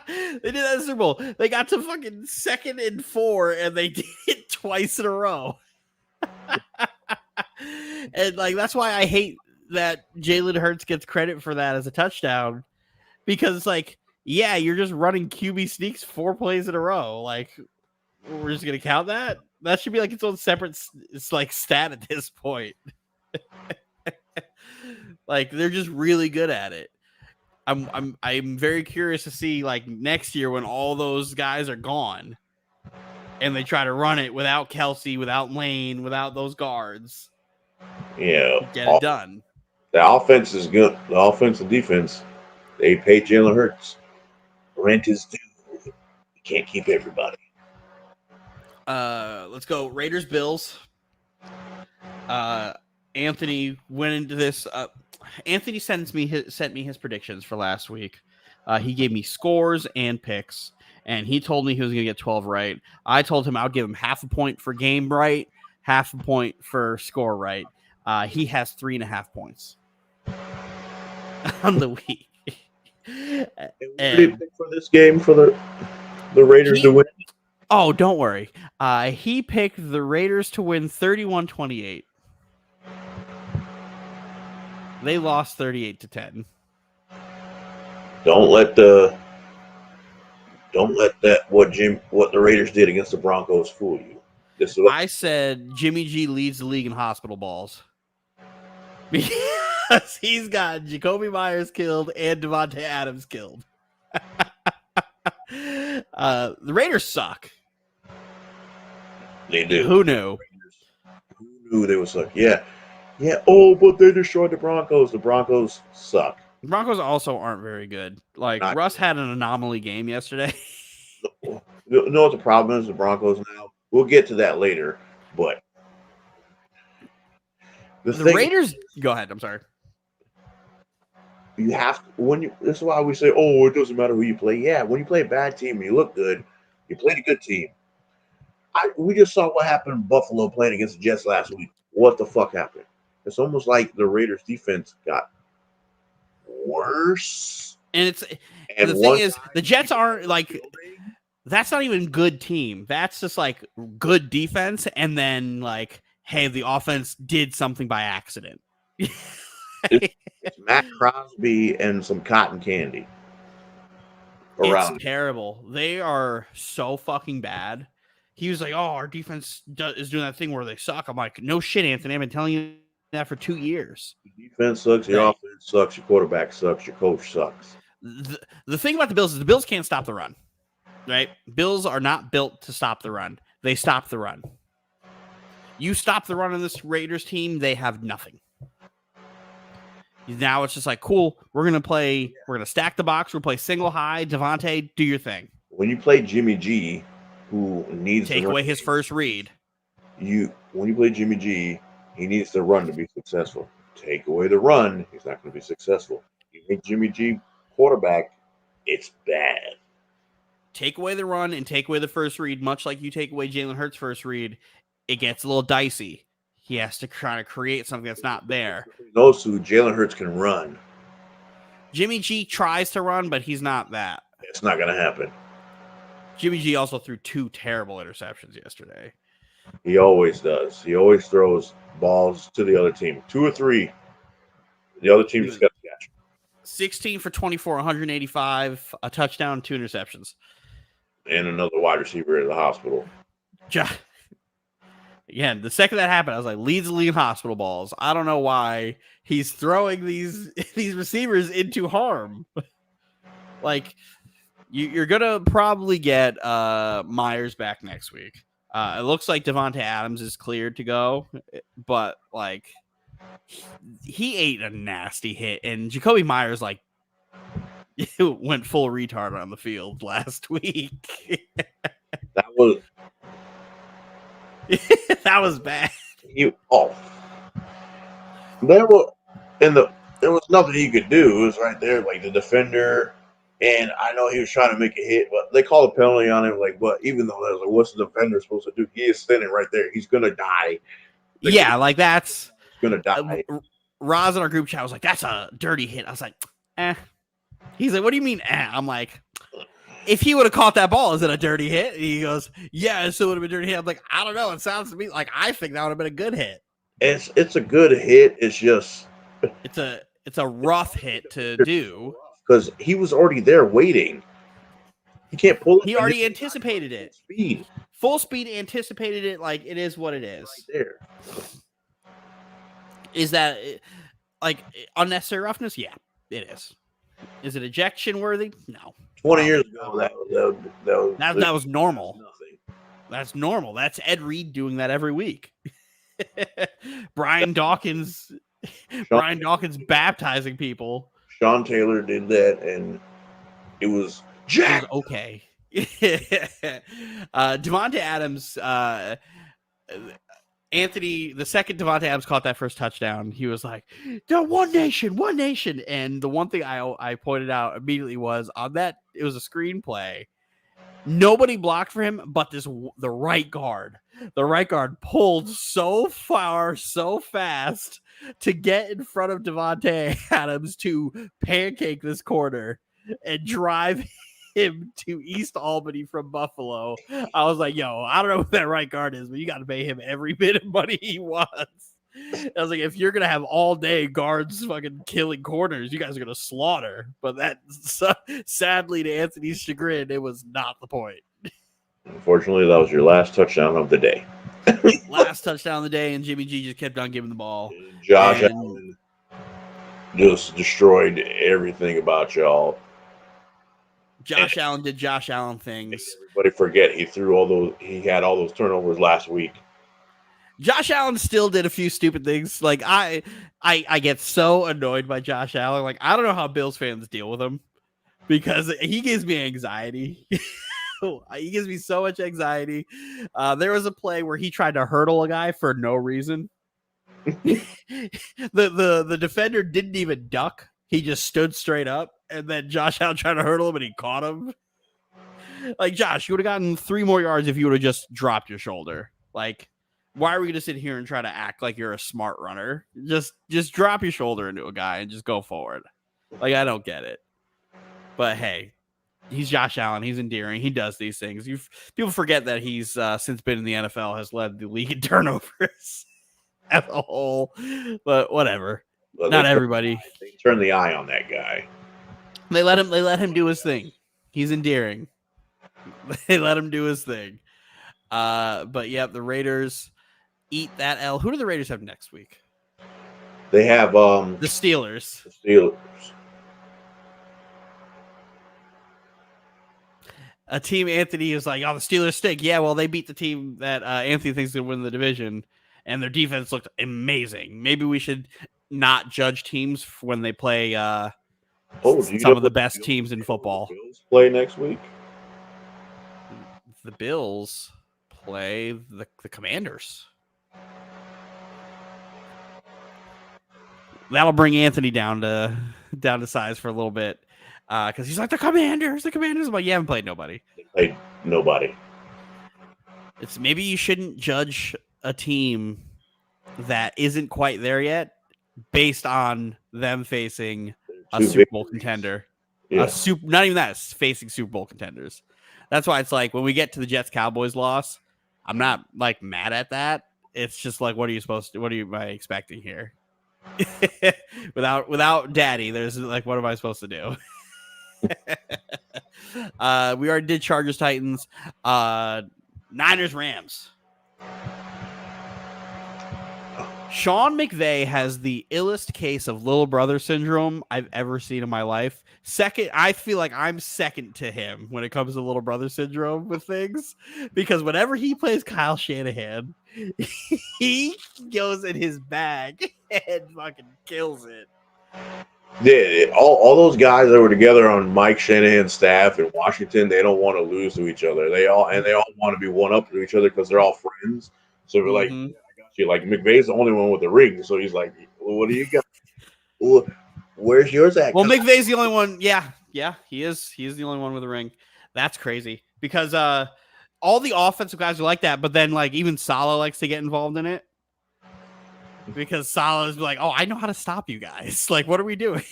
They did that in the Super Bowl. They got to fucking 2nd and 4, and they did it twice in a row. And like that's why I hate that Jalen Hurts gets credit for that as a touchdown, because it's like, yeah, you're just running QB sneaks 4 plays in a row. Like, we're just gonna count that? That should be like its own separate, it's like stat at this point. Like, they're just really good at it. I'm very curious to see like next year when all those guys are gone and they try to run it without Kelsey, without Lane, without those guards. Yeah, Get it done. The offense is good. The offense and defense, they pay Jalen Hurts. Rent is due. You can't keep everybody. Let's go Raiders Bills. Anthony went into this. Anthony sent me his predictions for last week. He gave me scores and picks, and he told me he was going to get 12 right. I told him I would give him half a point for game right, half a point for score right. He has 3.5 points on the week. What do you pick for this game for the Raiders to win? Oh, don't worry. He picked the Raiders to win 31-28. They lost 38-10. Don't let what the Raiders did against the Broncos fool you. I said Jimmy G leads the league in hospital balls because he's got Jacoby Myers killed and Devontae Adams killed. The Raiders suck. They do. Who knew? Who knew they would suck? Yeah. Oh, but they destroyed the Broncos. The Broncos suck. The Broncos also aren't very good. Like, Russ had an anomaly game yesterday. You know what the problem is? The Broncos now. We'll get to that later, but the Raiders. Go ahead. I'm sorry. You have to, this is why we say, oh, it doesn't matter who you play. Yeah, when you play a bad team and you look good, you played a good team. We just saw what happened in Buffalo playing against the Jets last week. What the fuck happened? It's almost like the Raiders defense got worse. And the thing is, the Jets aren't like, that's not even good team. That's just like good defense. And then like, hey, the offense did something by accident. It's Matt Crosby and some cotton candy around. It's terrible. They are so fucking bad. He was like, oh, our defense is doing that thing where they suck. I'm like, no shit, Anthony. I've been telling you that for 2 years. Your defense sucks. Your offense sucks. Your quarterback sucks. Your coach sucks. The thing about the Bills is the Bills can't stop the run, right? Bills are not built to stop the run. They stop the run. You stop the run on this Raiders team, they have nothing. Now it's just like, cool, we're going to stack the box. We'll play single high. Devontae, do your thing. When you play Jimmy G, who needs take away his first read. When you play Jimmy G, he needs to run to be successful. Take away the run, he's not going to be successful. You make Jimmy G quarterback, it's bad. Take away the run and take away the first read, much like you take away Jalen Hurts' first read, it gets a little dicey. He has to try to create something that's not there. Those who Jalen Hurts can run. Jimmy G tries to run, but he's not that. It's not going to happen. Jimmy G also threw 2 terrible interceptions yesterday. He always does. He always throws balls to the other team. 2 or 3. The other team just got to catch. 16 for 24, 185, a touchdown, 2 interceptions. And another wide receiver in the hospital. Again, the second that happened, I was like, leads the league in hospital balls. I don't know why he's throwing these receivers into harm. Like, you're going to probably get Myers back next week. It looks like Devontae Adams is cleared to go, but, like, he ate a nasty hit. And Jacoby Myers, like, went full retard on the field last week. That was... that was bad. There was nothing he could do. It was right there, like the defender And I know he was trying to make a hit, but they called a penalty on him. Like, but even though that was like, what's the defender supposed to do? He is standing right there. He's gonna die. Yeah, like that's He's gonna die. Roz in our group chat was like, "That's a dirty hit." I was like, "Eh." He's like, "What do you mean, eh?" I'm like, "If he would have caught that ball, is it a dirty hit?" And he goes, "Yeah, it still would have been a dirty hit." I'm like, "I don't know. It sounds to me like I think that would have been a good hit." It's a good hit. It's just it's a rough hit to do because he was already there waiting. He can't pull it. He already anticipated it. Speed. Full speed anticipated it. Like, it is what it is. Right there. Is that like unnecessary roughness? Yeah, it is. Is it ejection worthy? No. 20 years ago, that was normal. Nothing. That's normal. That's Ed Reed doing that every week. Brian Dawkins baptizing people. Sean Taylor did that, and it was Jack. It was okay. Devontae Adams, Anthony, the second Devontae Adams caught that first touchdown, he was like, one nation. And the one thing I pointed out immediately was on that, it was a screenplay. Nobody blocked for him, but the right guard. The right guard pulled so far, so fast to get in front of Devontae Adams to pancake this corner and drive him to East Albany from Buffalo. I was like, yo, I don't know who that right guard is, but you got to pay him every bit of money he wants. I was like, if you're going to have all day guards fucking killing corners, you guys are going to slaughter. But that, sadly, to Anthony's chagrin, it was not the point. Unfortunately, that was your last touchdown of the day. Last touchdown of the day, and Jimmy G just kept on giving the ball. Josh Allen just destroyed everything about y'all. Josh Allen did Josh Allen things. Everybody forget he had all those turnovers last week. Josh Allen still did a few stupid things. Like I get so annoyed by Josh Allen. Like, I don't know how Bills fans deal with him because he gives me anxiety. He gives me so much anxiety. There was a play where he tried to hurdle a guy for no reason. the defender didn't even duck. He just stood straight up, and then Josh Allen tried to hurdle him, and he caught him. Like, Josh, you would have gotten 3 more yards if you would have just dropped your shoulder. Like, why are we going to sit here and try to act like you're a smart runner? Just drop your shoulder into a guy and just go forward. Like, I don't get it. But, hey, he's Josh Allen. He's endearing. He does these things. People forget that he's, since been in the NFL, has led the league in turnovers as a whole. But whatever. Well, not everybody. They turn the eye on that guy. They let him do his thing. He's endearing. They let him do his thing. But yeah, the Raiders eat that L. Who do the Raiders have next week? They have the Steelers. The Steelers. A team Anthony is like, oh, the Steelers stink. Yeah, well, they beat the team that Anthony thinks is going to win the division, and their defense looked amazing. Maybe we should not judge teams when they play some of the best teams in football. The Bills play next week? The Bills play the Commanders. That'll bring Anthony down to size for a little bit. Because he's like, the Commanders. I'm like, you haven't played nobody. They played nobody. It's maybe you shouldn't judge a team that isn't quite there yet based on them facing a Super Bowl contender. Yeah. Not even that, it's facing Super Bowl contenders. That's why it's like when we get to the Jets-Cowboys loss, I'm not like mad at that. It's just like, what am I expecting here? without Daddy, there's like, what am I supposed to do? We already did Chargers Titans, Niners Rams. Sean McVay has the illest case of little brother syndrome I've ever seen in my life. I feel like I'm second to him when it comes to little brother syndrome with things, because whenever he plays Kyle Shanahan, he goes in his bag and fucking kills it. Yeah, all those guys that were together on Mike Shanahan's staff in Washington, they don't want to lose to each other. They all want to be one up to each other because they're all friends. So we're like, yeah, I got you. Like, McVay's the only one with the ring, so he's like, well, what do you got? Well, where's yours at? Well, McVay's the only one. Yeah, Yeah, he is. He is the only one with a ring. That's crazy because all the offensive guys are like that, but then like even Salah likes to get involved in it because Salah is like, oh, I know how to stop you guys. Like, what are we doing?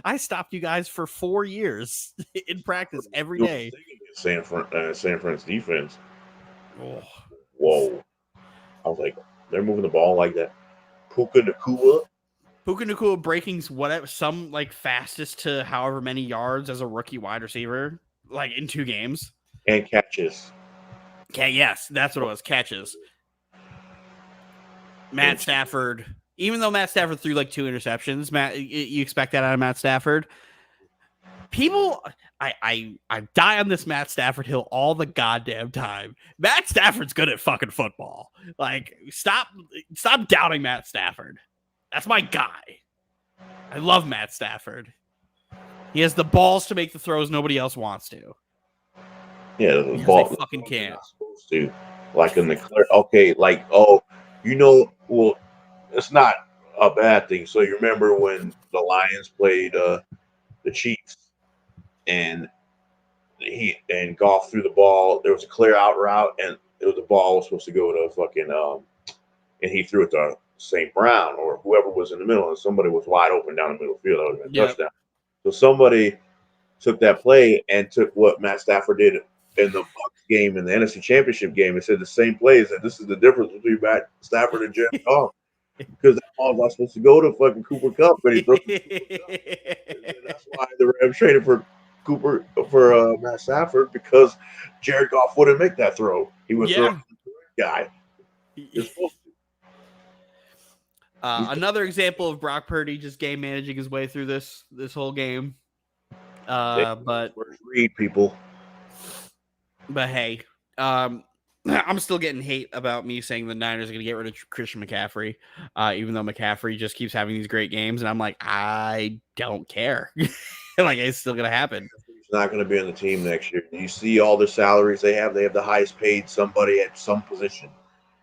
I stopped you guys for 4 years in practice every day. San Fran's defense. Oh. Whoa. I was like, they're moving the ball like that. Puka Nakua breaking whatever, some like fastest to however many yards as a rookie wide receiver, like in 2 games. And catches. Okay, yes, that's what it was. Catches. Matt Stafford, even though Matt Stafford threw like 2 interceptions, you expect that out of Matt Stafford. People, I die on this Matt Stafford hill all the goddamn time. Matt Stafford's good at fucking football. Like, stop doubting Matt Stafford. That's my guy. I love Matt Stafford. He has the balls to make the throws nobody else wants to. Yeah, the ball. They fucking can't. Not supposed to. Like in the clear. Okay, like, oh, well, it's not a bad thing. So you remember when the Lions played the Chiefs and Goff threw the ball. There was a clear out route, and the ball was supposed to go to fucking and he threw it to St. Brown or whoever was in the middle, and somebody was wide open down the middle of the field. That would have been a touchdown. So somebody took that play and took what Matt Stafford did in the Bucs game in the NFC Championship game and said the same play. Said this is the difference between Matt Stafford and Jared Goff, because that ball's not supposed to go to fucking Cooper Kupp, and he threw it. That's why the Rams traded for Matt Stafford, because Jared Goff wouldn't make that throw. He would throw the guy. You're supposed to. Another example of Brock Purdy just game managing his way through this whole game. But read people. But hey, I'm still getting hate about me saying the Niners are going to get rid of Christian McCaffrey, even though McCaffrey just keeps having these great games, and I'm like, I don't care. Like, it's still going to happen. He's not going to be on the team next year. You see all the salaries they have. They have the highest paid somebody at some position.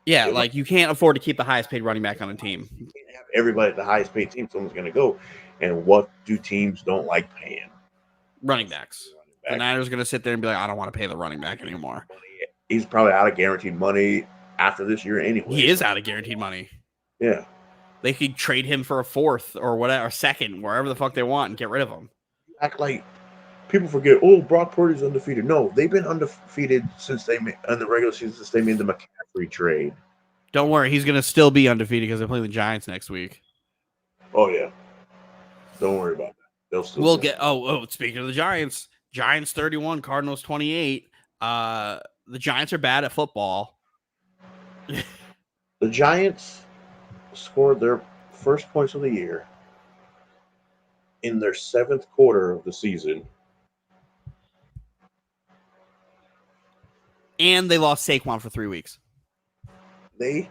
Yeah, like you can't afford to keep the highest paid running back on a team. You can't have everybody at the highest paid team. Someone's going to go. And what do teams don't like paying? Running backs. The Niners are going to sit there and be like, I don't want to pay the running back anymore. He's probably out of guaranteed money after this year anyway. He is out of guaranteed money. Yeah. They could trade him for a 4th or whatever, or 2nd, wherever the fuck they want, and get rid of him. Act like people forget, oh, Brock Purdy's undefeated. No, they've been undefeated since they made in the regular season, since they made the McCaffrey trade. Don't worry, he's going to still be undefeated because they're playing the Giants next week. Oh, yeah. Don't worry about that. They'll still we'll get speaking of the Giants 31, Cardinals 28. The Giants are bad at football. The Giants scored their first points of the year in their 7th quarter of the season. And they lost Saquon for 3 weeks. They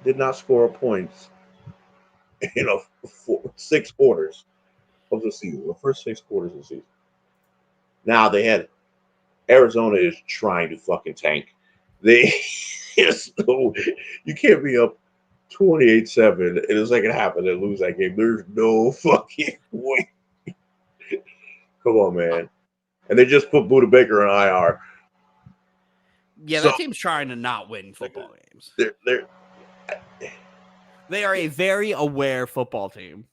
did not score points in 6 quarters of the season, the first 6 quarters of the season. Now they had Arizona is trying to fucking tank. You can't be up 28-7 in the second half and then lose that game. There's no fucking way. Come on, man. And they just put Budda Baker on IR. Yeah, that team's trying to not win football games. They are a very aware football team.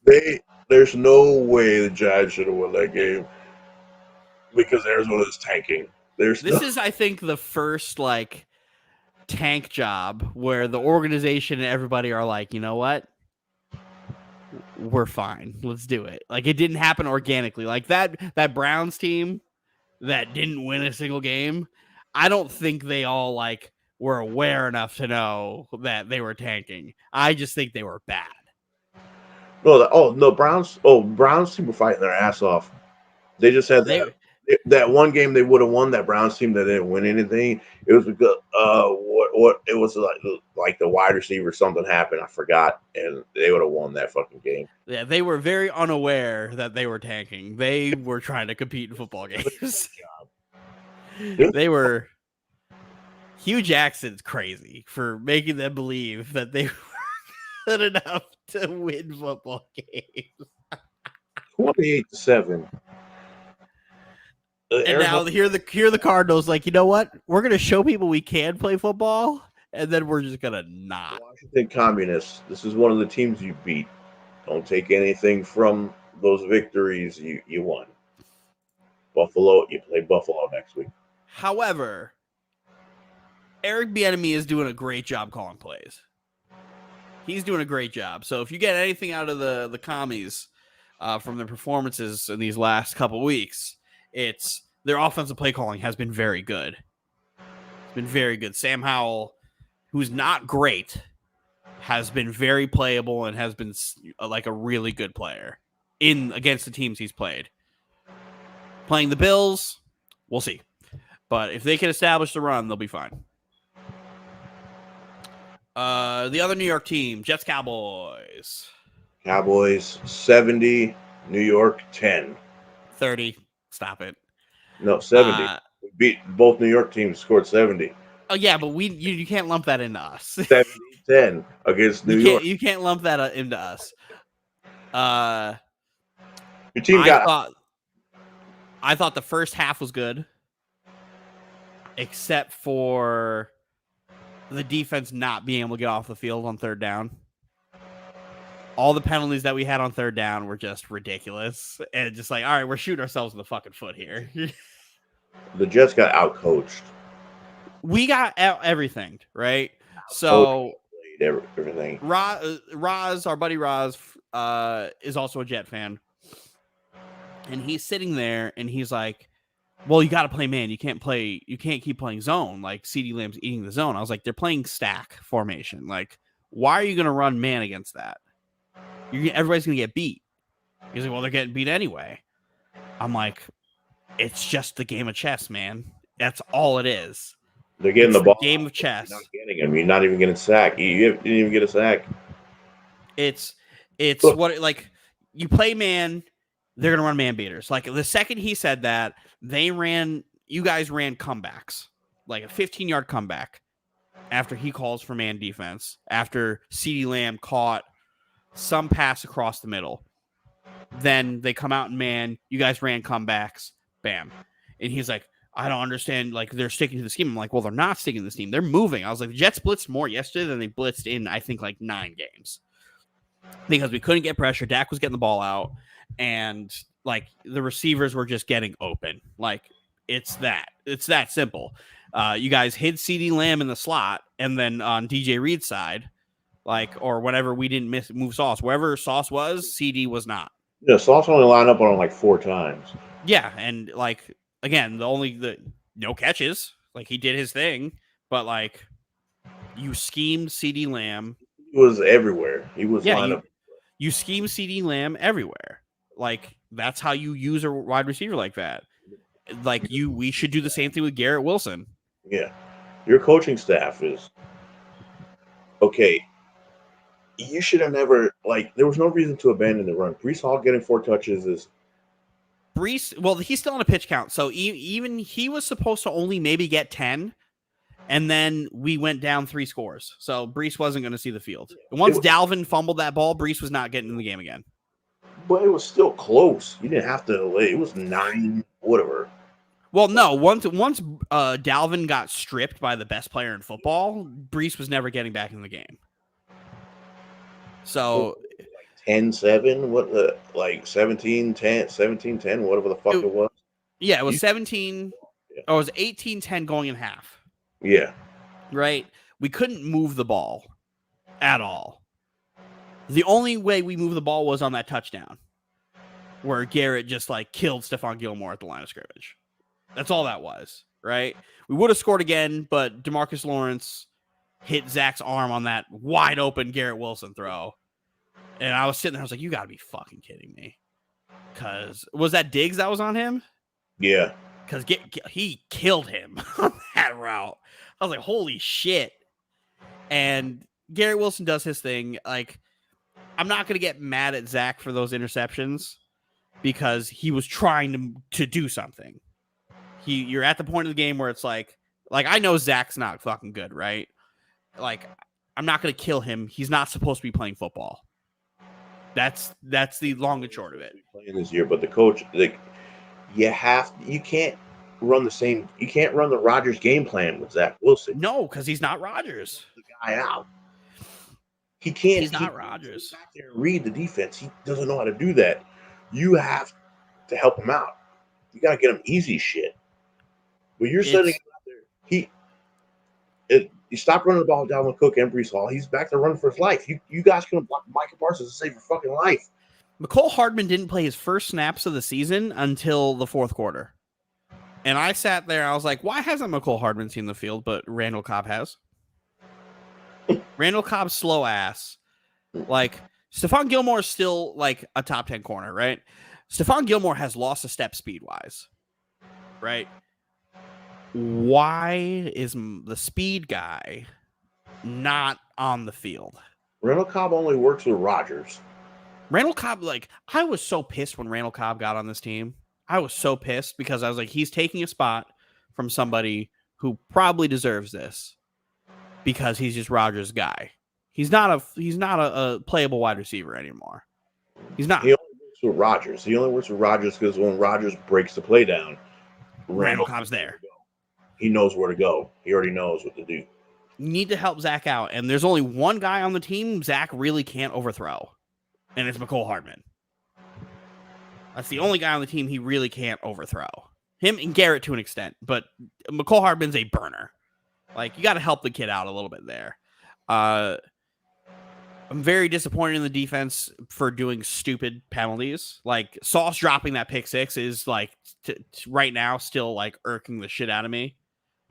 There's no way the Giants should have won that game because Arizona is tanking. This is, I think, the first like tank job where the organization and everybody are like, you know what? We're fine. Let's do it. Like, it didn't happen organically. Like that Browns team that didn't win a single game, I don't think they all like were aware enough to know that they were tanking. I just think they were bad. No, Browns team were fighting their ass off. They just had that one game they would have won. That Browns team that didn't win anything. It was because what it was like the wide receiver, something happened, I forgot, and they would have won that fucking game. Yeah, they were very unaware that they were tanking. They were trying to compete in football games. They were. Hugh Jackson's crazy for making them believe that they were good enough to win football games. 28-7. And now here are the Cardinals like, you know what? We're gonna show people we can play football, and then we're just gonna not. Washington Communists. This is one of the teams you beat. Don't take anything from those victories you won. Buffalo, you play Buffalo next week. However, Eric Bieniemy is doing a great job calling plays. He's doing a great job. So if you get anything out of the commies from their performances in these last couple weeks, it's their offensive play calling has been very good. It's been very good. Sam Howell, who's not great, has been very playable and has been like a really good player in against the teams he's played. Playing the Bills, we'll see. But if they can establish the run, they'll be fine. The other New York team, Jets Cowboys. Cowboys 70, New York 10. 30. Stop it. No, 70. We beat both New York teams, scored 70. Oh, yeah, but you can't lump that into us. 70-10 against New York. You can't lump that into us. Your team I thought the first half was good, except for the defense not being able to get off the field on third down. All the penalties that we had on third down were just ridiculous. And just like, all right, we're shooting ourselves in the fucking foot here. The Jets got outcoached. We got everything, right? So everything. Roz, our buddy Roz, is also a Jet fan. And he's sitting there and he's like, well, you got to play man. You can't keep playing zone. Like CeeDee Lamb's eating the zone. I was like, they're playing stack formation. Like, why are you going to run man against that? Everybody's going to get beat. He's like, well, they're getting beat anyway. I'm like, it's just the game of chess, man. That's all it is. They're getting the ball. Game of chess. You're not getting him. You're not even getting sacked. You didn't even get a sack. It's what, like, you play man, they're going to run man beaters. Like, the second he said that, you guys ran comebacks, like a 15-yard comeback after he calls for man defense, after CeeDee Lamb caught some pass across the middle. Then they come out in man, you guys ran comebacks, bam. And he's like, I don't understand, like, they're sticking to the scheme. I'm like, well, they're not sticking to the scheme. They're moving. I was like, the Jets blitzed more yesterday than they blitzed in, I think, like 9 games. Because we couldn't get pressure. Dak was getting the ball out. And, like, the receivers were just getting open. Like, it's that simple. You guys hid CeeDee Lamb in the slot. And then on DJ Reed's side, like, or whatever, we didn't move Sauce. Wherever Sauce was, CD was not. Yeah, Sauce only lined up on him like 4 times. Yeah, and like again, no catches. Like, he did his thing, but like, you schemed CeeDee Lamb. He was everywhere. He was lined up. You scheme CeeDee Lamb everywhere. Like, that's how you use a wide receiver like that. Like, we should do the same thing with Garrett Wilson. Yeah, your coaching staff is okay. You should have never, like, there was no reason to abandon the run. Breece Hall getting 4 touches is... Breece, well, he's still on a pitch count. So even he was supposed to only maybe get 10, and then we went down 3 scores. So Breece wasn't going to see the field. And once Dalvin fumbled that ball, Breece was not getting in the game again. But it was still close. You didn't have to, it was 9, whatever. Well, no, once Dalvin got stripped by the best player in football, Breece was never getting back in the game. So 10-7, what the, like 17-10, 17-10, whatever the fuck it was. Yeah, it was 17. Yeah. Oh, it was 18-10 going in half. Yeah. Right? We couldn't move the ball at all. The only way we moved the ball was on that touchdown where Garrett just like killed Stephon Gilmore at the line of scrimmage. That's all that was, right? We would have scored again, but DeMarcus Lawrence hit Zach's arm on that wide open Garrett Wilson throw. And I was sitting there, I was like, you got to be fucking kidding me. Because was that Diggs that was on him? Yeah. Because he killed him on that route. I was like, holy shit. And Garrett Wilson does his thing. Like, I'm not going to get mad at Zach for those interceptions because he was trying to do something. You're at the point of the game where it's like I know Zach's not fucking good, right? Like, I'm not going to kill him. He's not supposed to be playing football. That's the long and short of it. Playing this year, but the coach, like, You can't run the Rodgers game plan with Zach Wilson. No, because he's not Rodgers. The guy out. He can't. He's not He Rodgers. back there and read the defense. He doesn't know how to do that. You have to help him out. You got to get him easy shit. When you're sending him out there, you stop running the ball with Dalvin Cook and Brees Hall. He's back there running for his life. You guys can block Micah Parsons to save your fucking life. McCole Hardman didn't play his first snaps of the season until the fourth quarter. And I sat there, I was like, why hasn't McCole Hardman seen the field, but Randall Cobb has? Randall Cobb's slow ass. Like, Stephon Gilmore is still like a top 10 corner, right? Stephon Gilmore has lost a step speed-wise, right? Why is the speed guy not on the field? Randall Cobb only works with Rodgers. Randall Cobb, like, I was so pissed when Randall Cobb got on this team. I was so pissed because I was like, he's taking a spot from somebody who probably deserves this because he's just Rodgers' guy. He's not a playable wide receiver anymore. He's not. He only works with Rodgers. He only works with Rodgers because when Rodgers breaks the play down, Randall Cobb's there. He knows where to go. He already knows what to do. You need to help Zach out. And there's only one guy on the team Zach really can't overthrow, and it's McCole Hardman. That's the only guy on the team he really can't overthrow. Him and Garrett to an extent, but McCole Hardman's a burner. Like, you got to help the kid out a little bit there. I'm very disappointed in the defense for doing stupid penalties. Like, Sauce dropping that pick six is like right now still like irking the shit out of me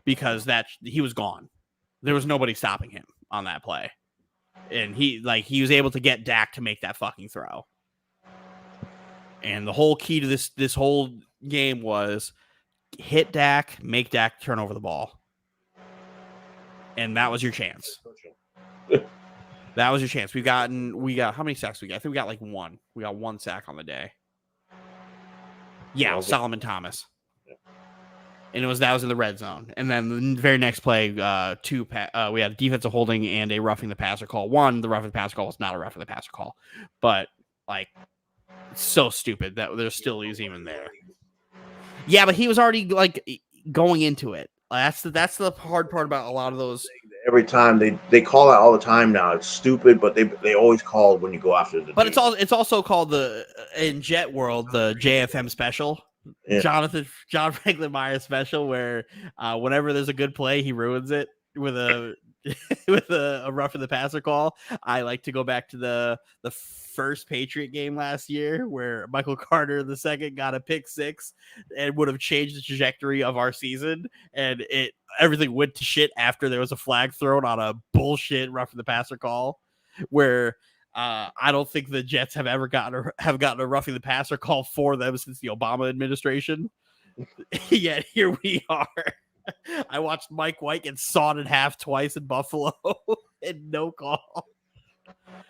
because he was gone. There was nobody stopping him on that play. And he was able to get Dak to make that fucking throw. And the whole key to this whole game was hit Dak, make Dak turn over the ball. And that was your chance. That was your chance. We got how many sacks we got? I think we got like one. We got one sack on the day. Yeah, Solomon Thomas. Yeah. And that was in the red zone. And then the very next play, we had defensive holding and a roughing the passer call. One, the roughing the passer call was not a roughing the passer call, but like, it's so stupid that there still is even there. Yeah, but he was already like going into it. That's the hard part about a lot of those. Every time they call that all the time now. It's stupid, but they always call when you go after the. But dude. It's also called in Jet World the JFM special, yeah. John Franklin Myers special, where whenever there's a good play, he ruins it with a rough in the passer call. I like to go back to the first Patriot game last year where Michael Carter II got a pick six and would have changed the trajectory of our season, and everything went to shit after there was a flag thrown on a bullshit rough in the passer call where I don't think the Jets have ever gotten a roughing the passer call for them since the Obama administration. Yet here we are. I watched Mike White get sawed in half twice in Buffalo and no call.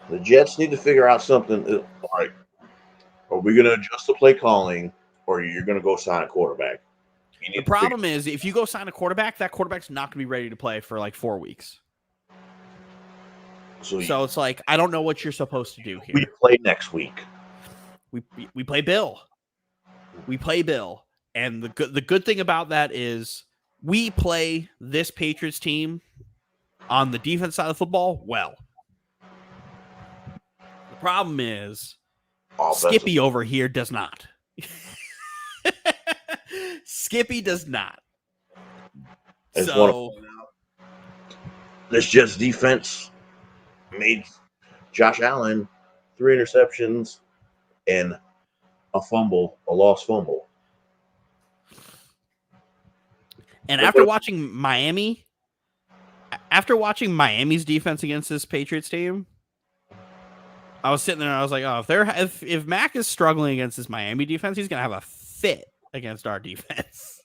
The Jets need to figure out something. All right, are we going to adjust the play calling, or you're going to go sign a quarterback? The problem is, if you go sign a quarterback, that quarterback's not going to be ready to play for like 4 weeks. So it's like, I don't know what you're supposed to do here. We play next week. We play Bill. And the good thing about that is we play this Patriots team on the defense side of football well. The problem is Skippy over here does not. Skippy does not. So this Jets defense made Josh Allen 3 interceptions and a lost fumble. And after watching Miami's defense against this Patriots team, I was sitting there and I was like, oh, if Mac is struggling against this Miami defense, he's going to have a fit against our defense.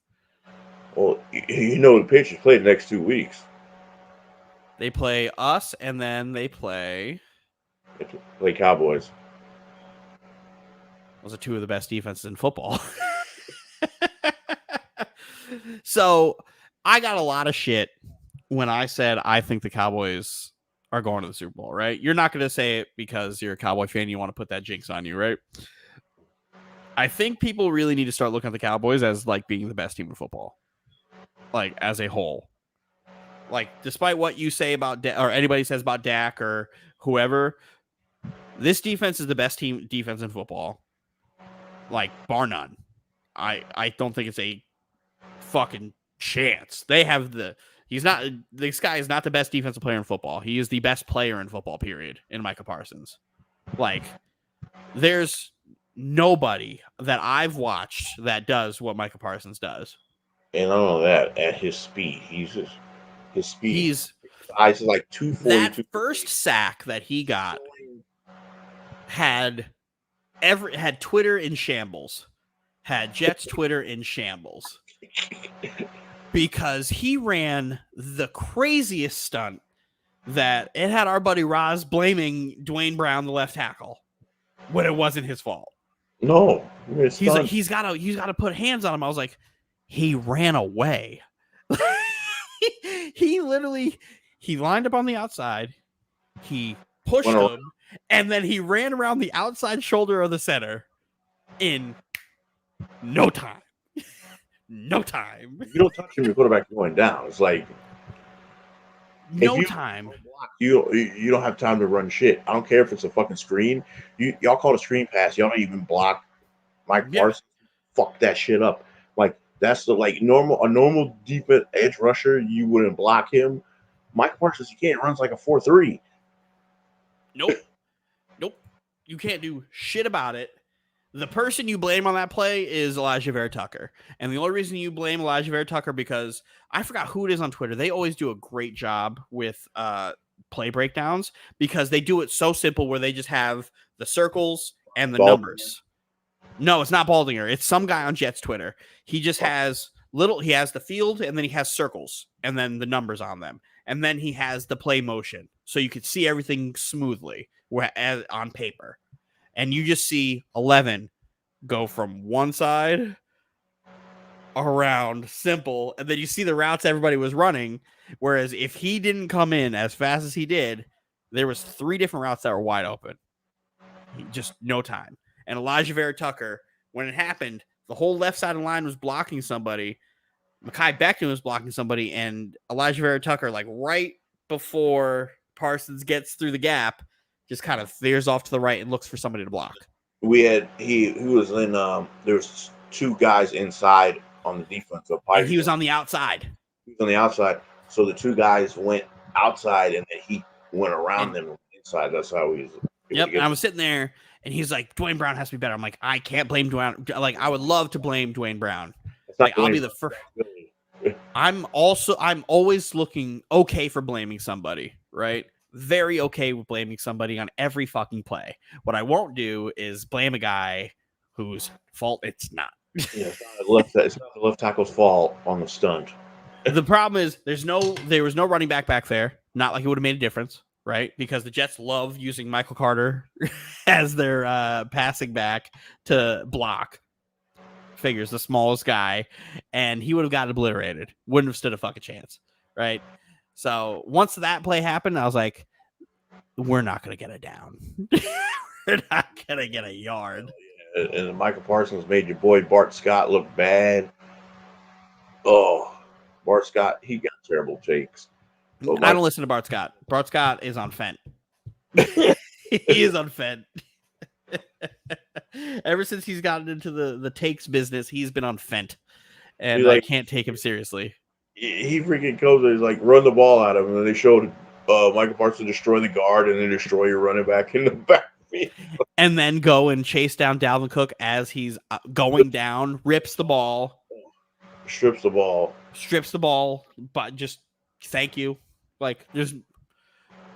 Well, the Patriots play the next 2 weeks. They play us, and then they play Cowboys. Those are 2 of the best defenses in football. So I got a lot of shit when I said I think the Cowboys are going to the Super Bowl, right? You're not going to say it because you're a Cowboy fan. You want to put that jinx on you, right? I think people really need to start looking at the Cowboys as like being the best team in football, like as a whole. Like, despite what you say about or anybody says about Dak or whoever, this defense is the best team defense in football, like bar none. I don't think it's a fucking chance. They have this guy is not the best defensive player in football. He is the best player in football, period, in Micah Parsons. Like, there's nobody that I've watched that does what Micah Parsons does. And I don't know that at his speed, his speed. His eyes is like 240. That first sack that he got had Twitter in shambles, had Jets Twitter in shambles, because he ran the craziest stunt that it had our buddy Roz blaming Dwayne Brown, the left tackle, when it wasn't his fault. No, he's like, he's got to put hands on him. I was like, he ran away. He literally lined up on the outside, he pushed him, and then he ran around the outside shoulder of the center in no time. No time. If you don't touch him, your quarterback going down. It's like no time. You don't have time to run shit. I don't care if it's a fucking screen. Y'all call it a screen pass. Y'all don't even block Mike Parsons. Fuck that shit up. Like, that's the a normal defense edge rusher. You wouldn't block him. Mike Parsons, you can't. Runs like a 4.3. Nope. You can't do shit about it. The person you blame on that play is Elijah Vera Tucker. And the only reason you blame Elijah Vera Tucker, because I forgot who it is on Twitter. They always do a great job with play breakdowns, because they do it so simple where they just have the circles and the numbers. No, it's not Baldinger. It's some guy on Jets Twitter. He just has he has the field, and then he has circles and then the numbers on them. And then he has the play motion, so you could see everything smoothly on paper. And you just see 11 go from one side around simple, and then you see the routes everybody was running. Whereas if he didn't come in as fast as he did, there was 3 different routes that were wide open. Just no time. And Elijah Vera Tucker, when it happened, the whole left side of the line was blocking somebody. Mekhi Becton was blocking somebody, and Elijah Vera Tucker, like right before Parsons gets through the gap, just kind of veers off to the right and looks for somebody to block. He was in there's 2 guys inside on the defensive side. And he was on the outside. He was on the outside. So the 2 guys went outside, and then he went around them inside. That's how he was. Yep. And I was sitting there, and he's like, Dwayne Brown has to be better. I'm like, I can't blame Dwayne. Like, I would love to blame Dwayne Brown. Like, I'll be the first. I'm always looking okay for blaming somebody, right? Very okay with blaming somebody on every fucking play. What I won't do is blame a guy whose fault it's not. Yeah, it's not the left tackle's fault on the stunt. The problem is there was no running back there. Not like it would have made a difference, right? Because the Jets love using Michael Carter as their passing back to block. Figures the smallest guy, and he would have got obliterated. Wouldn't have stood a fucking chance, right? So once that play happened, I was like, we're not going to get it down. We're not going to get a yard. And Michael Parsons made your boy Bart Scott look bad. Oh, Bart Scott, he got terrible takes. I don't listen to Bart Scott. Bart Scott is on Fent. He is on Fent. Ever since he's gotten into the takes business, he's been on Fent. And I can't take him seriously. He freaking goes and he's like, run the ball at him. And then they showed Michael Parsons destroy the guard and then destroy your running back in the backfield. And then go and chase down Dalvin Cook as he's going down, rips the ball. Strips the ball. But just thank you. Like,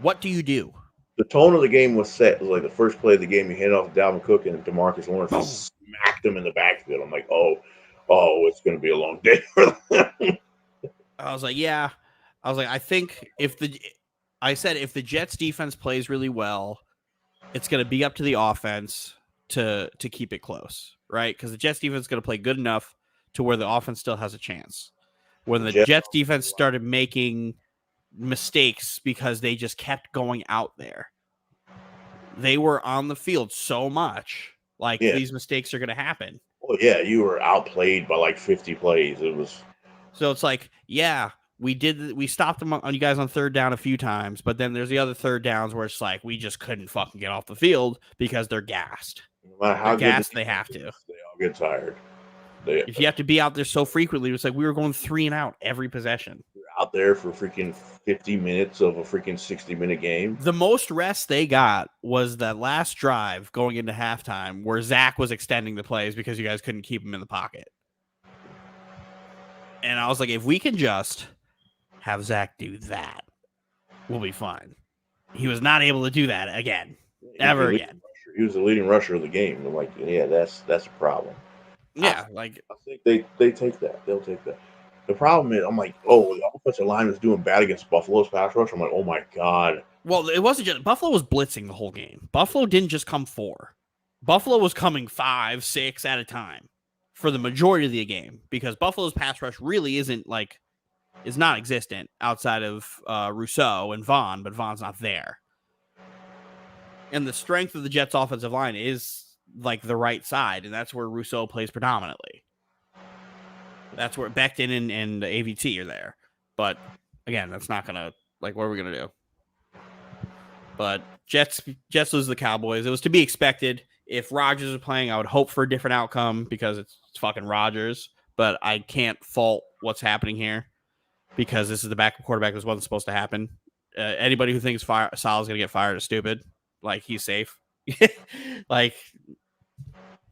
what do you do? The tone of the game was set. It was like the first play of the game, you hand off to Dalvin Cook and DeMarcus Lawrence smacked him in the backfield. I'm like, oh, it's going to be a long day for them. I was like, yeah. I was like, I think if the Jets defense plays really well, it's going to be up to the offense to keep it close, right? Because the Jets defense is going to play good enough to where the offense still has a chance. When the Jets defense started making mistakes because they just kept going out there, they were on the field so much Like, Yeah. these mistakes are going to happen. Well, yeah, you were outplayed by like 50 plays. It was. So it's like, yeah, we stopped them on you guys on third down a few times, but then there's the other third downs where it's like we just couldn't fucking get off the field because they're gassed. No matter They're how good the gassed. They defense have to. is, they all get tired. They If you have to be out there so frequently, it's like we were going 3 and out every possession. out there for freaking 50 minutes of a freaking 60-minute game. The most rest they got was that last drive going into halftime where Zach was extending the plays because you guys couldn't keep him in the pocket. And I was like, if we can just have Zach do that, we'll be fine. He was not able to do that again. Ever again. He was the leading rusher of the game. I'm like, yeah, that's a problem. Yeah, I think they take that. They'll take that. The problem is, I'm like, oh, the offensive line is doing bad against Buffalo's pass rush. I'm like, oh my god. Well, it wasn't just Buffalo was blitzing the whole game. Buffalo didn't just come 4. Buffalo was coming 5, 6 at a time for the majority of the game because Buffalo's pass rush really is not existent outside of Rousseau and Vaughn, but Vaughn's not there. And the strength of the Jets' offensive line is like the right side, and that's where Rousseau plays predominantly. That's where Becton and AVT are there. But again, that's not gonna what are we gonna do? But Jets lose the Cowboys. It was to be expected. If Rodgers was playing, I would hope for a different outcome because it's fucking Rodgers. But I can't fault what's happening here because this is the backup quarterback. This wasn't supposed to happen. Anybody who thinks Saleh's going to get fired is stupid. Like, he's safe. Like,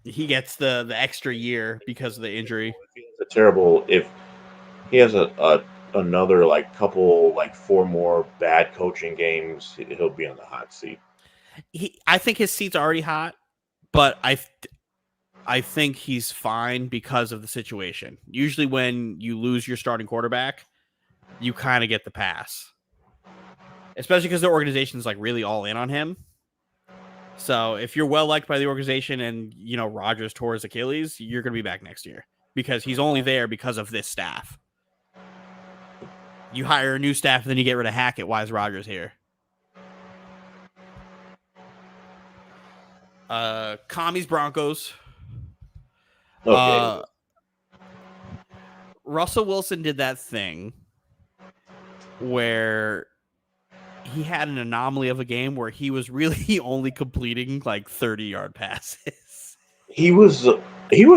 he gets the extra year because of the injury. It's terrible if he has another couple 4 more bad coaching games. He'll be on the hot seat. I think his seat's already hot, but I think he's fine because of the situation. Usually when you lose your starting quarterback, you kind of get the pass. Especially because the organization's really all in on him. So if you're well liked by the organization and, Rodgers tore his Achilles, you're going to be back next year because he's only there because of this staff. You hire a new staff and then you get rid of Hackett. Why is Rodgers here? Commies Broncos. Okay. Russell Wilson did that thing where he had an anomaly of a game where he was really only completing 30-yard passes. He was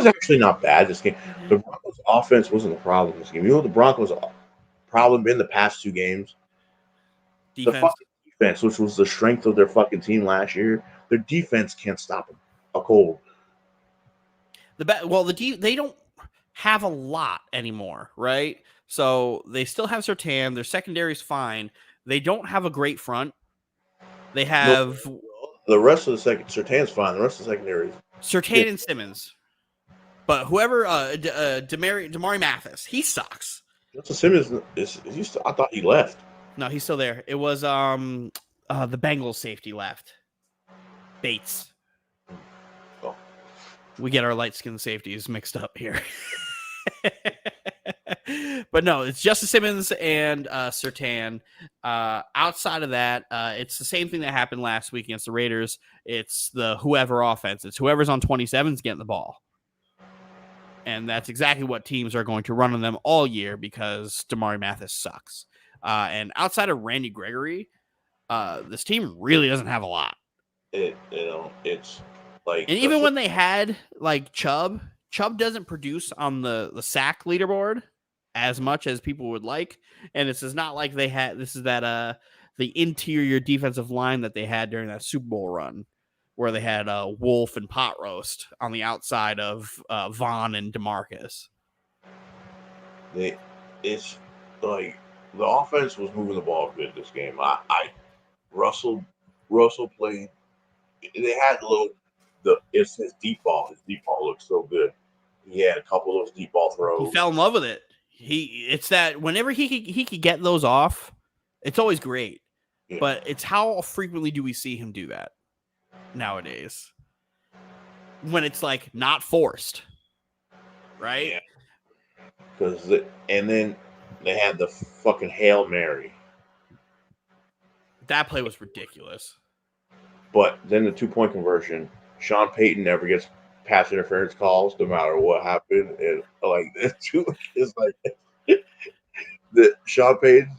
actually not bad this game. The Broncos offense wasn't the problem this game. You know what the Broncos problem in the past 2 games? Defense. The fucking defense, which was the strength of their fucking team last year. Their defense can't stop them. A cold. They don't have a lot anymore, right? So they still have Surtain. Their secondary's fine. They don't have a great front. They have the rest of the second. Surtain's fine. The rest of the secondary. Surtain and Simmons. But whoever Damari Mathis, he sucks. Justin Simmons is I thought he left. No, he's still there. It was the Bengals safety left. Bates. Oh. We get our light-skinned safeties mixed up here. But no, it's Justice Simmons and Surtain. Outside of that, it's the same thing that happened last week against the Raiders. It's the whoever offense. It's whoever's on 27's getting the ball. And that's exactly what teams are going to run on them all year because Damari Mathis sucks. And outside of Randy Gregory, this team really doesn't have a lot. It's and even when they had Chubb doesn't produce on the sack leaderboard as much as people would like. And this is not like they had, this is that, the interior defensive line that they had during that Super Bowl run where they had Wolf and Pot Roast on the outside of Vaughn and DeMarcus. It's the offense was moving the ball good this game. Russell played. They had it's his deep ball. His deep ball looks so good. He had a couple of those deep ball throws. He fell in love with it. It's that whenever he could get those off, it's always great. Yeah. But it's how frequently do we see him do that nowadays? When it's not forced, right? Yeah. And then they had the fucking Hail Mary. That play was ridiculous. But then the 2-point conversion, Sean Payton never gets pass interference calls, no matter what happened, and like it's like the Sean Payton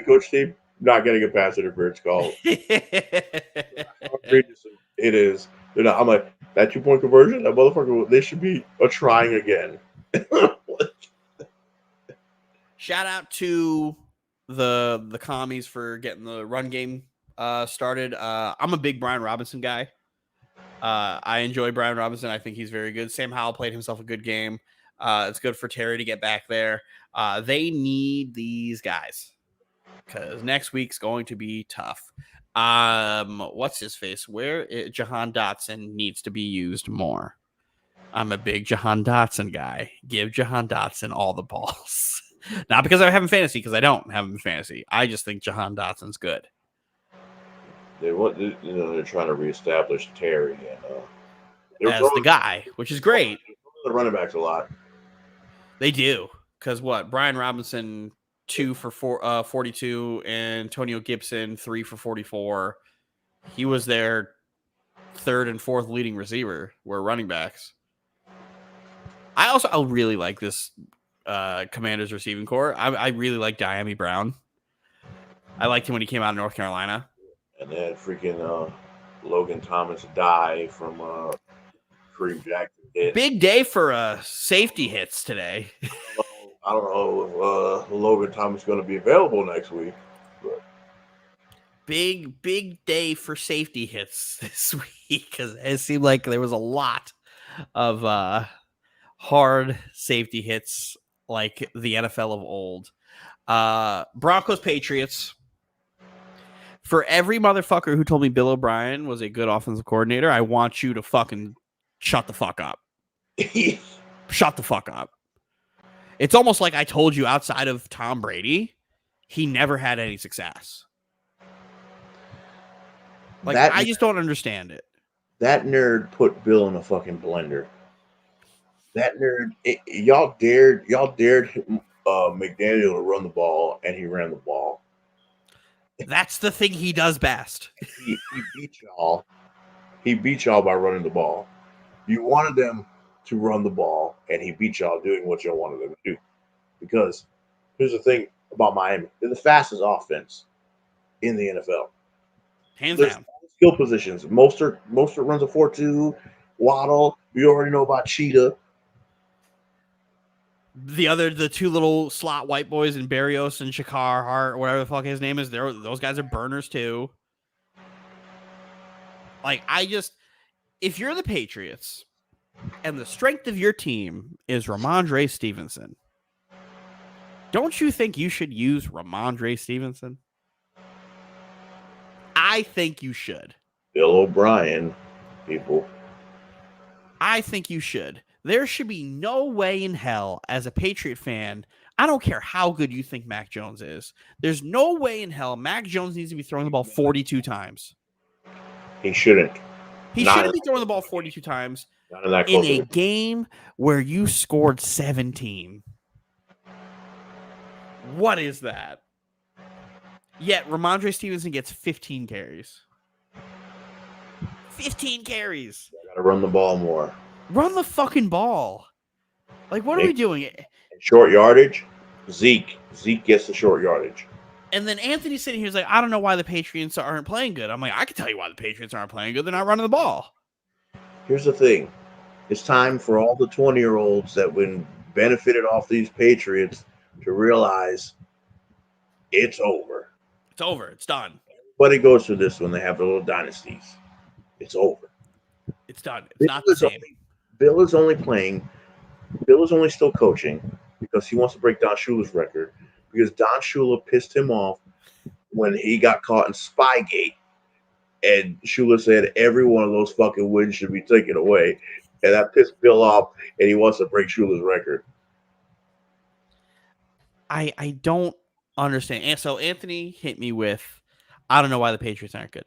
coach team not getting a pass interference call. How outrageous it is. They're not, I'm like that 2 point conversion. That motherfucker. They should be trying again. Shout out to the commies for getting the run game started. I'm a big Brian Robinson guy. I enjoy Brian Robinson. I think he's very good. Sam Howell played himself a good game. It's good for Terry to get back there. They need these guys because next week's going to be tough. What's his face? Jahan Dotson needs to be used more. I'm a big Jahan Dotson guy. Give Jahan Dotson all the balls. Not because I have him fantasy, because I don't have him in fantasy. I just think Jahan Dotson's good. They're trying to reestablish Terry and as the guy, which is great. The running backs a lot. They do, because Brian Robinson 2 for 42, and Antonio Gibson 3 for 44. He was their third and fourth leading receiver. Were running backs. I really like this Commanders receiving core. I really like Diami Brown. I liked him when he came out of North Carolina. And then freaking Logan Thomas die from Kareem Jackson hit. Big day for safety hits today. I don't know if Logan Thomas is going to be available next week. But. Big day for safety hits this week because it seemed like there was a lot of hard safety hits like the NFL of old. Broncos Patriots. For every motherfucker who told me Bill O'Brien was a good offensive coordinator, I want you to fucking shut the fuck up. Shut the fuck up. It's almost like I told you outside of Tom Brady, he never had any success. Like, I just don't understand it. That nerd put Bill in a fucking blender. That nerd, y'all dared McDaniel to run the ball, and he ran the ball. That's the thing he does best. He beat y'all. He beat y'all by running the ball. You wanted them to run the ball, and he beat y'all doing what y'all wanted them to do. Because here's the thing about Miami: they're the fastest offense in the NFL. Hands down. Skill positions. Mostert runs a 4.2. Waddle, we already know about Cheetah. The two little slot white boys in Barrios and Shakar Hart, or whatever the fuck his name is, those guys are burners too. Like, if you're the Patriots and the strength of your team is Ramondre Stevenson, don't you think you should use Ramondre Stevenson? I think you should. Bill O'Brien, people. I think you should. There should be no way in hell, as a Patriot fan, I don't care how good you think Mac Jones is, there's no way in hell Mac Jones needs to be throwing the ball 42 times. He shouldn't. He shouldn't be throwing the ball 42 times in a game where you scored 17. What is that? Yet Ramondre Stevenson gets 15 carries. 15 carries. Got to run the ball more. Run the fucking ball. Like, what are we doing? Short yardage, Zeke. Zeke gets the short yardage. And then Anthony's sitting here, he's like, I don't know why the Patriots aren't playing good. I'm like, I can tell you why the Patriots aren't playing good. They're not running the ball. Here's the thing. It's time for all the 20-year-olds that benefited off these Patriots to realize it's over. It's over. It's done. Everybody goes through this when they have the little dynasties. It's over. It's done. It's not the same. Bill is only still coaching because he wants to break Don Shula's record, because Don Shula pissed him off when he got caught in Spygate, and Shula said every one of those fucking wins should be taken away, and that pissed Bill off, and he wants to break Shula's record. I don't understand. And so Anthony hit me with, I don't know why the Patriots aren't good.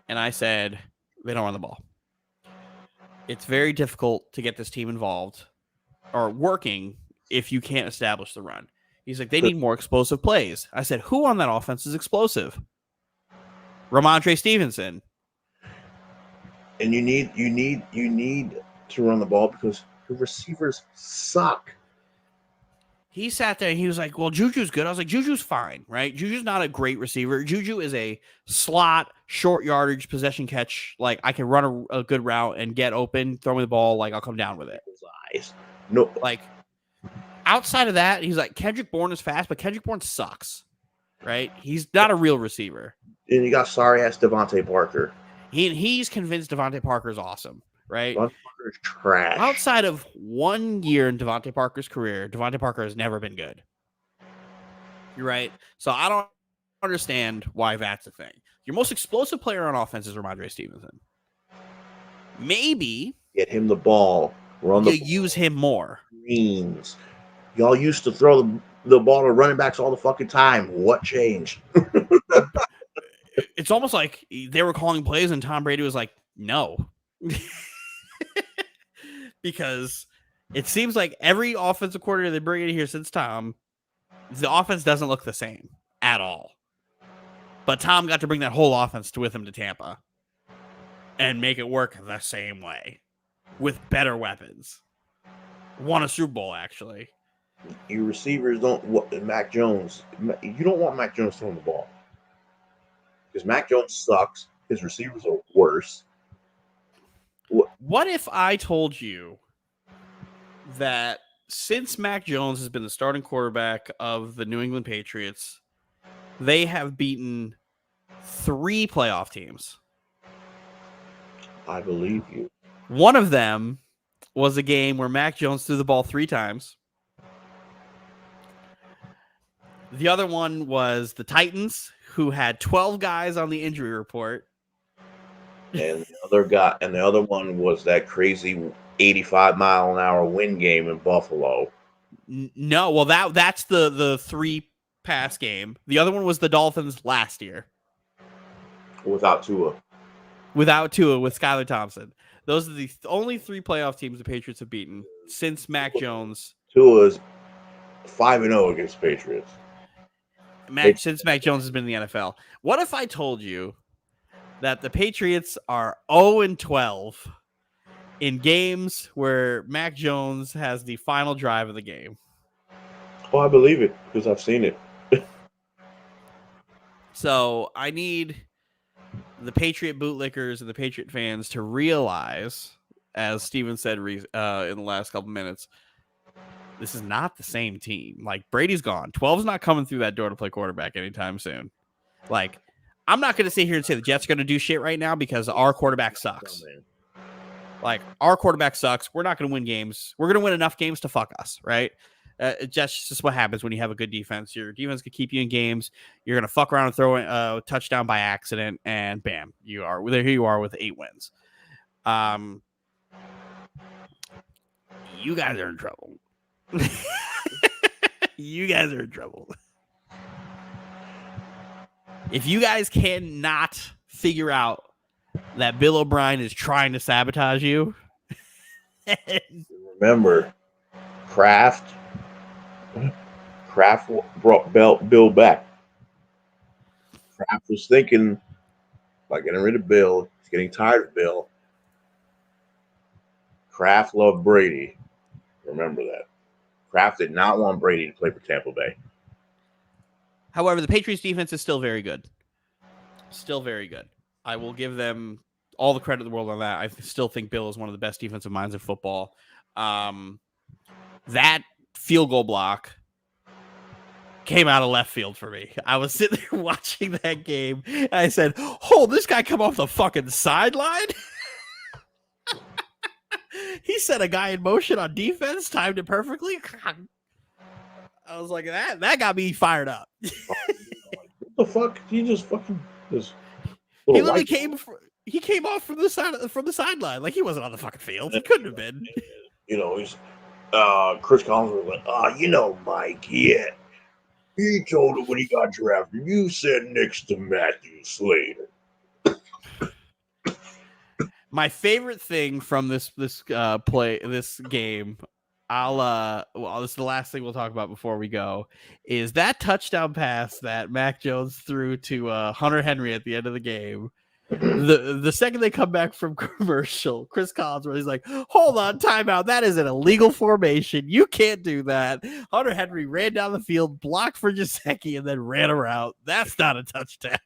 And I said, they don't run the ball. It's very difficult to get this team involved or working if you can't establish the run. He's like, they need more explosive plays. I said, who on that offense is explosive? Ramondre Stevenson. And you need to run the ball because the receivers suck. He sat there and he was like, well, Juju's good. I was like, Juju's fine, right? Juju's not a great receiver. Juju is a slot, short yardage, possession catch. Like, I can run a good route and get open, throw me the ball. Like, I'll come down with it. Eyes. No. Like, outside of that, he's like, Kendrick Bourne is fast, but Kendrick Bourne sucks, right? He's not a real receiver. And you got sorry-ass Devontae Parker. He's convinced Devontae Parker is awesome, right? Devontae Parker is trash. Outside of 1 year in Devontae Parker's career, Devontae Parker has never been good. You're right. So I don't understand why that's a thing. Your most explosive player on offense is Ramondre Stevenson. Maybe get him the ball. Run the ball. Use him more. Screens. Y'all used to throw the ball to running backs all the fucking time. What changed? It's almost like they were calling plays and Tom Brady was like, no. Because it seems like every offensive coordinator they bring in here since Tom, the offense doesn't look the same at all. But Tom got to bring that whole offense with him to Tampa and make it work the same way with better weapons. Won a Super Bowl, actually. Your receivers don't want Mac Jones. You don't want Mac Jones throwing the ball because Mac Jones sucks. His receivers are worse. What if I told you that since Mac Jones has been the starting quarterback of the New England Patriots, they have beaten 3 playoff teams? I believe you. One of them was a game where Mac Jones threw the ball 3 times. The other one was the Titans, who had 12 guys on the injury report. And the other one was that crazy 85-mile-an-hour wind game in Buffalo. No, well that's the 3 pass game. The other one was the Dolphins last year. Without Tua, with Skylar Thompson. Those are the only 3 playoff teams the Patriots have beaten since Mac Jones. Tua's 5-0 against Patriots. Since Mac Jones has been in the NFL. What if I told you that the Patriots are 0-12 in games where Mac Jones has the final drive of the game? Oh, I believe it because I've seen it. So I need the Patriot bootlickers and the Patriot fans to realize, as Steven said in the last couple minutes, this is not the same team. Like, Brady's gone. 12's not coming through that door to play quarterback anytime soon. Like, I'm not going to sit here and say the Jets are going to do shit right now because our quarterback sucks. Like, our quarterback sucks. We're not going to win games. We're going to win enough games to fuck us, right? That's just what happens when you have a good defense. Your defense can keep you in games. You're going to fuck around and throw a touchdown by accident, and bam, here you are with 8 wins. You guys are in trouble. You guys are in trouble. If you guys cannot figure out that Bill O'Brien is trying to sabotage you, remember, Kraft brought Bill back. Kraft was thinking about getting rid of Bill. He's getting tired of Bill. Kraft loved Brady. Remember that. Kraft did not want Brady to play for Tampa Bay. However, the Patriots defense is still very good. Still very good. I will give them all the credit in the world on that. I still think Bill is one of the best defensive minds in football. That field goal block came out of left field for me. I was sitting there watching that game, and I said, oh, this guy come off the fucking sideline? He set a guy in motion on defense, timed it perfectly. I was like, that got me fired up. What the fuck? He just fucking just. He literally came off from the sideline. Like, he wasn't on the fucking field. He couldn't have been. You know, he's Chris Collins was like, Mike, yeah. He told him when he got drafted, you said next to Matthew Slater. My favorite thing from this game, this is the last thing we'll talk about before we go, is that touchdown pass that Mac Jones threw to Hunter Henry at the end of the game. The second they come back from commercial, Chris Collinsworth, he's like, hold on, timeout. That is an illegal formation. You can't do that. Hunter Henry ran down the field, blocked for Gesicki, and then ran around. That's not a touchdown.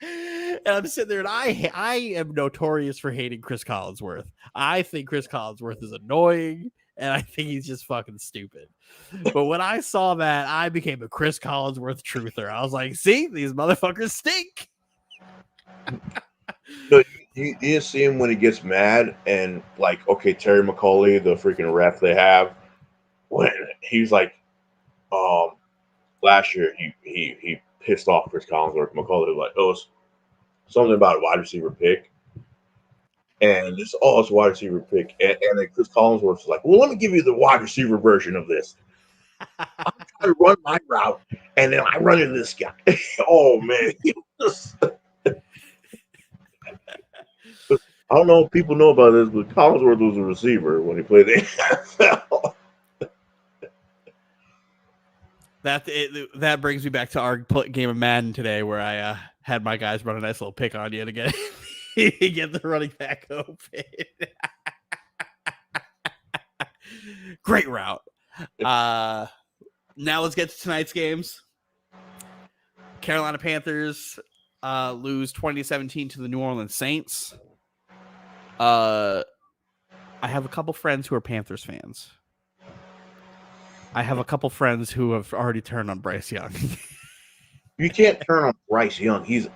And I'm sitting there, and I am notorious for hating Chris Collinsworth. I think Chris Collinsworth is annoying, and I think he's just fucking stupid. But when I saw that, I became a Chris Collinsworth truther. I was like, see, these motherfuckers stink. No, you see him when he gets mad and like, okay, Terry McCauley, the freaking ref they have, when he's like, last year he pissed off Chris Collinsworth. McCauley was like, oh, it's something about a wide receiver pick, and it's a wide receiver pick, and then Chris Collinsworth was like, well, let me give you the wide receiver version of this. I'm trying to run my route, and then I run into this guy. Oh man, I don't know if people know about this, but Collinsworth was a receiver when he played the NFL. That brings me back to our game of Madden today, where I had my guys run a nice little pick on you to get the running back open. Great route. Now let's get to tonight's games. Carolina Panthers lose 20-17 to the New Orleans Saints. I have a couple friends who are Panthers fans. I have a couple friends who have already turned on Bryce Young. You can't turn on Bryce Young. He's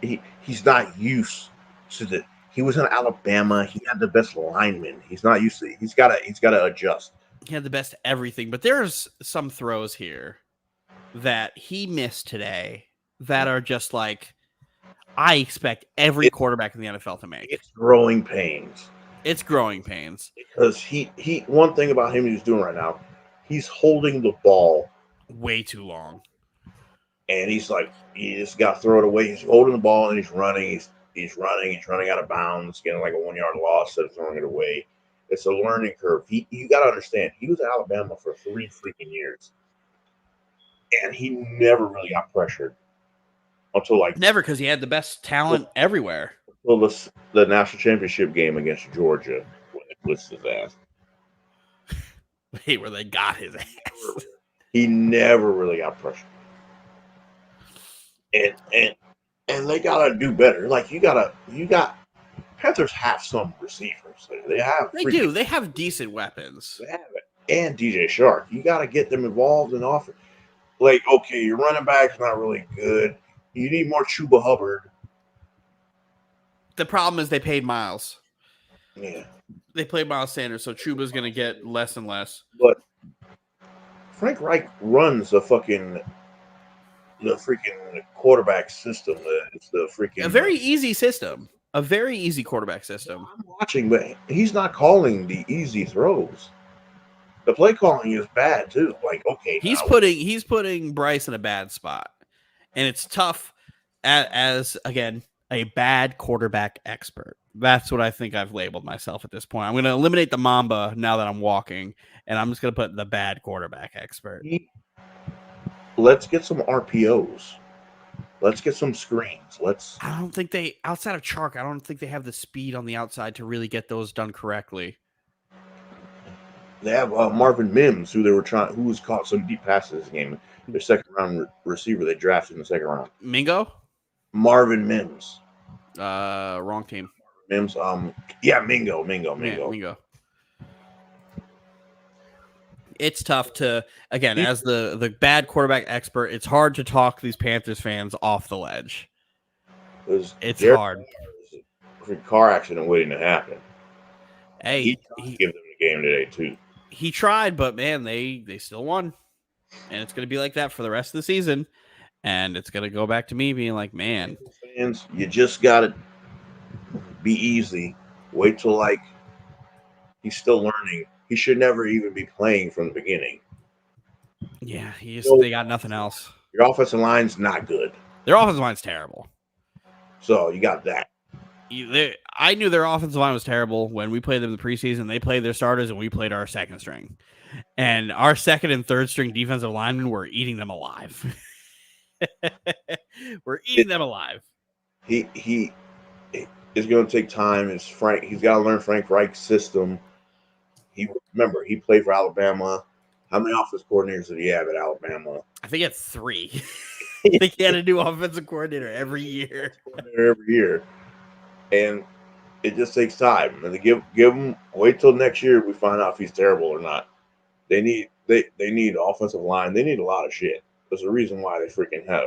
not used to the. He was in Alabama. He had the best linemen. He's not used to. He's got to adjust. He had the best everything, but there's some throws here that he missed today that are just like I expect every quarterback in the NFL to make. It's growing pains. It's growing pains because he one thing about him he's doing right now. He's holding the ball way too long. And he's like, he just got to throw it away. He's holding the ball and he's running. He's running out of bounds, getting like a 1 yard loss instead of throwing it away. It's a learning curve. You got to understand, he was at Alabama for 3 freaking years. And he never really got pressured until like. Never, because he had the best talent everywhere. Until the national championship game against Georgia when they blitzed his ass. Where they got his ass. He never really got pressured. And they gotta do better. Like you got Panthers have some receivers. They do. They have decent weapons. They have it. And DJ Shark. You gotta get them involved in offense. Like, okay, your running back's not really good. You need more Chuba Hubbard. The problem is they paid Miles. Yeah. They played Miles Sanders, so Chuba's going to get less and less. But Frank Reich runs the freaking quarterback system. It's the freaking a very easy system. A very easy quarterback system. I'm watching, but he's not calling the easy throws. The play calling is bad too. Like, okay, he's putting Bryce in a bad spot, and it's tough as again a bad quarterback expert. That's what I think I've labeled myself at this point. I'm going to eliminate the Mamba now that I'm walking, and I'm just going to put the bad quarterback expert. Let's get some RPOs. Let's get some screens. I don't think outside of Chark, I don't think they have the speed on the outside to really get those done correctly. They have Marvin Mims, who was caught some deep passes this game. Their second round receiver they drafted in the second round. Mingo? Marvin Mims. Wrong team. Mims. Mingo. Yeah, Mingo. It's tough to, again, as the bad quarterback expert, it's hard to talk these Panthers fans off the ledge. It's hard. A car accident waiting to happen. Hey, he gave them the game today too. He tried, but man, they still won, and it's going to be like that for the rest of the season. And it's going to go back to me being like, man, fans, you just got to be easy. Wait till he's still learning. He should never even be playing from the beginning. Yeah, they got nothing else. Your offensive line's not good. Their offensive line's terrible. So you got that. I knew their offensive line was terrible when we played them in the preseason. They played their starters and we played our second string. And our second and third string defensive linemen were eating them alive. We're eating them alive. he it's going to take time. He's got to learn Frank Reich's system. He played for Alabama. How many offensive coordinators did he have at Alabama? I think it's 3. They had a new offensive coordinator every year. Every year, and it just takes time. And to give him wait till next year we find out if he's terrible or not. They need offensive line. They need a lot of shit. There's a reason why they freaking had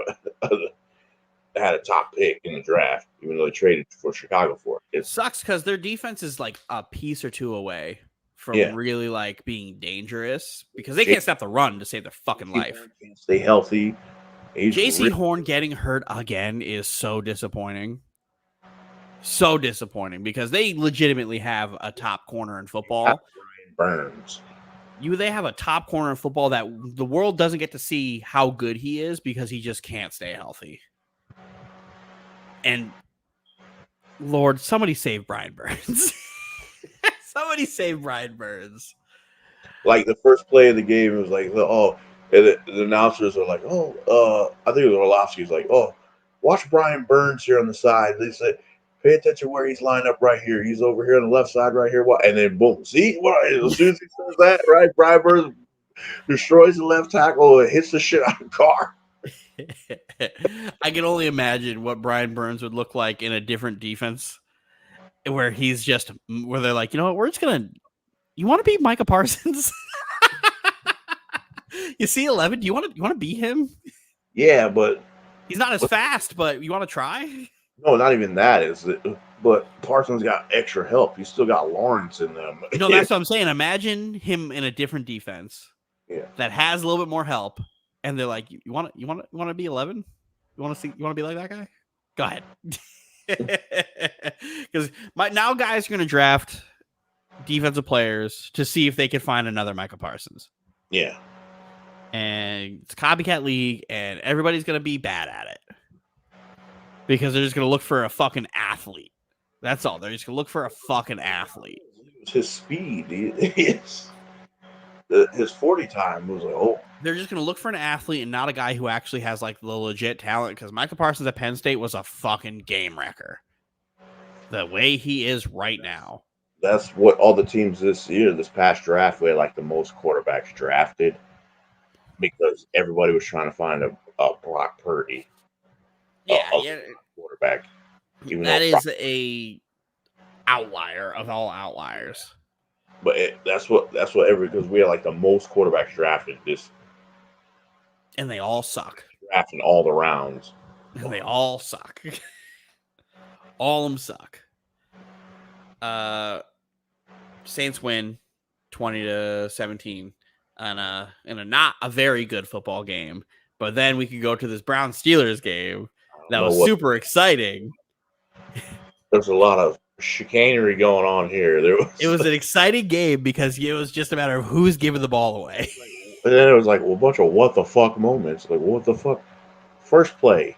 a top pick in the draft, even though they traded for Chicago for it. It sucks because their defense is like a piece or two away from really like being dangerous because they can't stop the run to save their fucking life. Stay healthy. JC Horn getting hurt again is so disappointing. So disappointing because they legitimately have a top corner in football. Brian Burns. They have a top corner in football that the world doesn't get to see how good he is because he just can't stay healthy. And Lord, somebody save Brian Burns. Somebody save Brian Burns. Like the first play of the game, it was like, and the announcers are like, I think it was Orlovsky's like, watch Brian Burns here on the side. They said, pay attention where he's lined up right here. He's over here on the left side right here. And then boom, see? As soon as he says that, right, Brian Burns destroys the left tackle and hits the shit out of the car. I can only imagine what Brian Burns would look like in a different defense where they're like, you know what, we're just going to, you want to be Micah Parsons? You see 11? Do you want to be him? Yeah, but he's not as fast, but you want to try? No, not even that. But Parsons got extra help. He's still got Lawrence in them. No, that's what I'm saying. Imagine him in a different defense that has a little bit more help. And they're like, you want to be 11? You want to be like that guy? Go ahead. Because now guys are going to draft defensive players to see if they can find another Micah Parsons. Yeah. And it's a copycat league, and everybody's going to be bad at it. Because they're just going to look for a fucking athlete. That's all. They're just going to look for a fucking athlete. His speed. His 40 time was like, They're just going to look for an athlete and not a guy who actually has like the legit talent. Because Micah Parsons at Penn State was a fucking game wrecker. The way he is right now. That's what all the teams this past draft, we had like the most quarterbacks drafted. Because everybody was trying to find a Brock Purdy. Quarterback. That is a outlier of all outliers. But that's what because we had like the most quarterbacks drafted and they all suck. Drafting all the rounds. And they all suck. All of them suck. Saints win 20-17 in a not a very good football game. But then we could go to this Browns-Steelers game that was super exciting. There's a lot of chicanery going on here. It was an exciting game because it was just a matter of who's giving the ball away. And then it was like a bunch of what the fuck moments. Like, what the fuck? First play,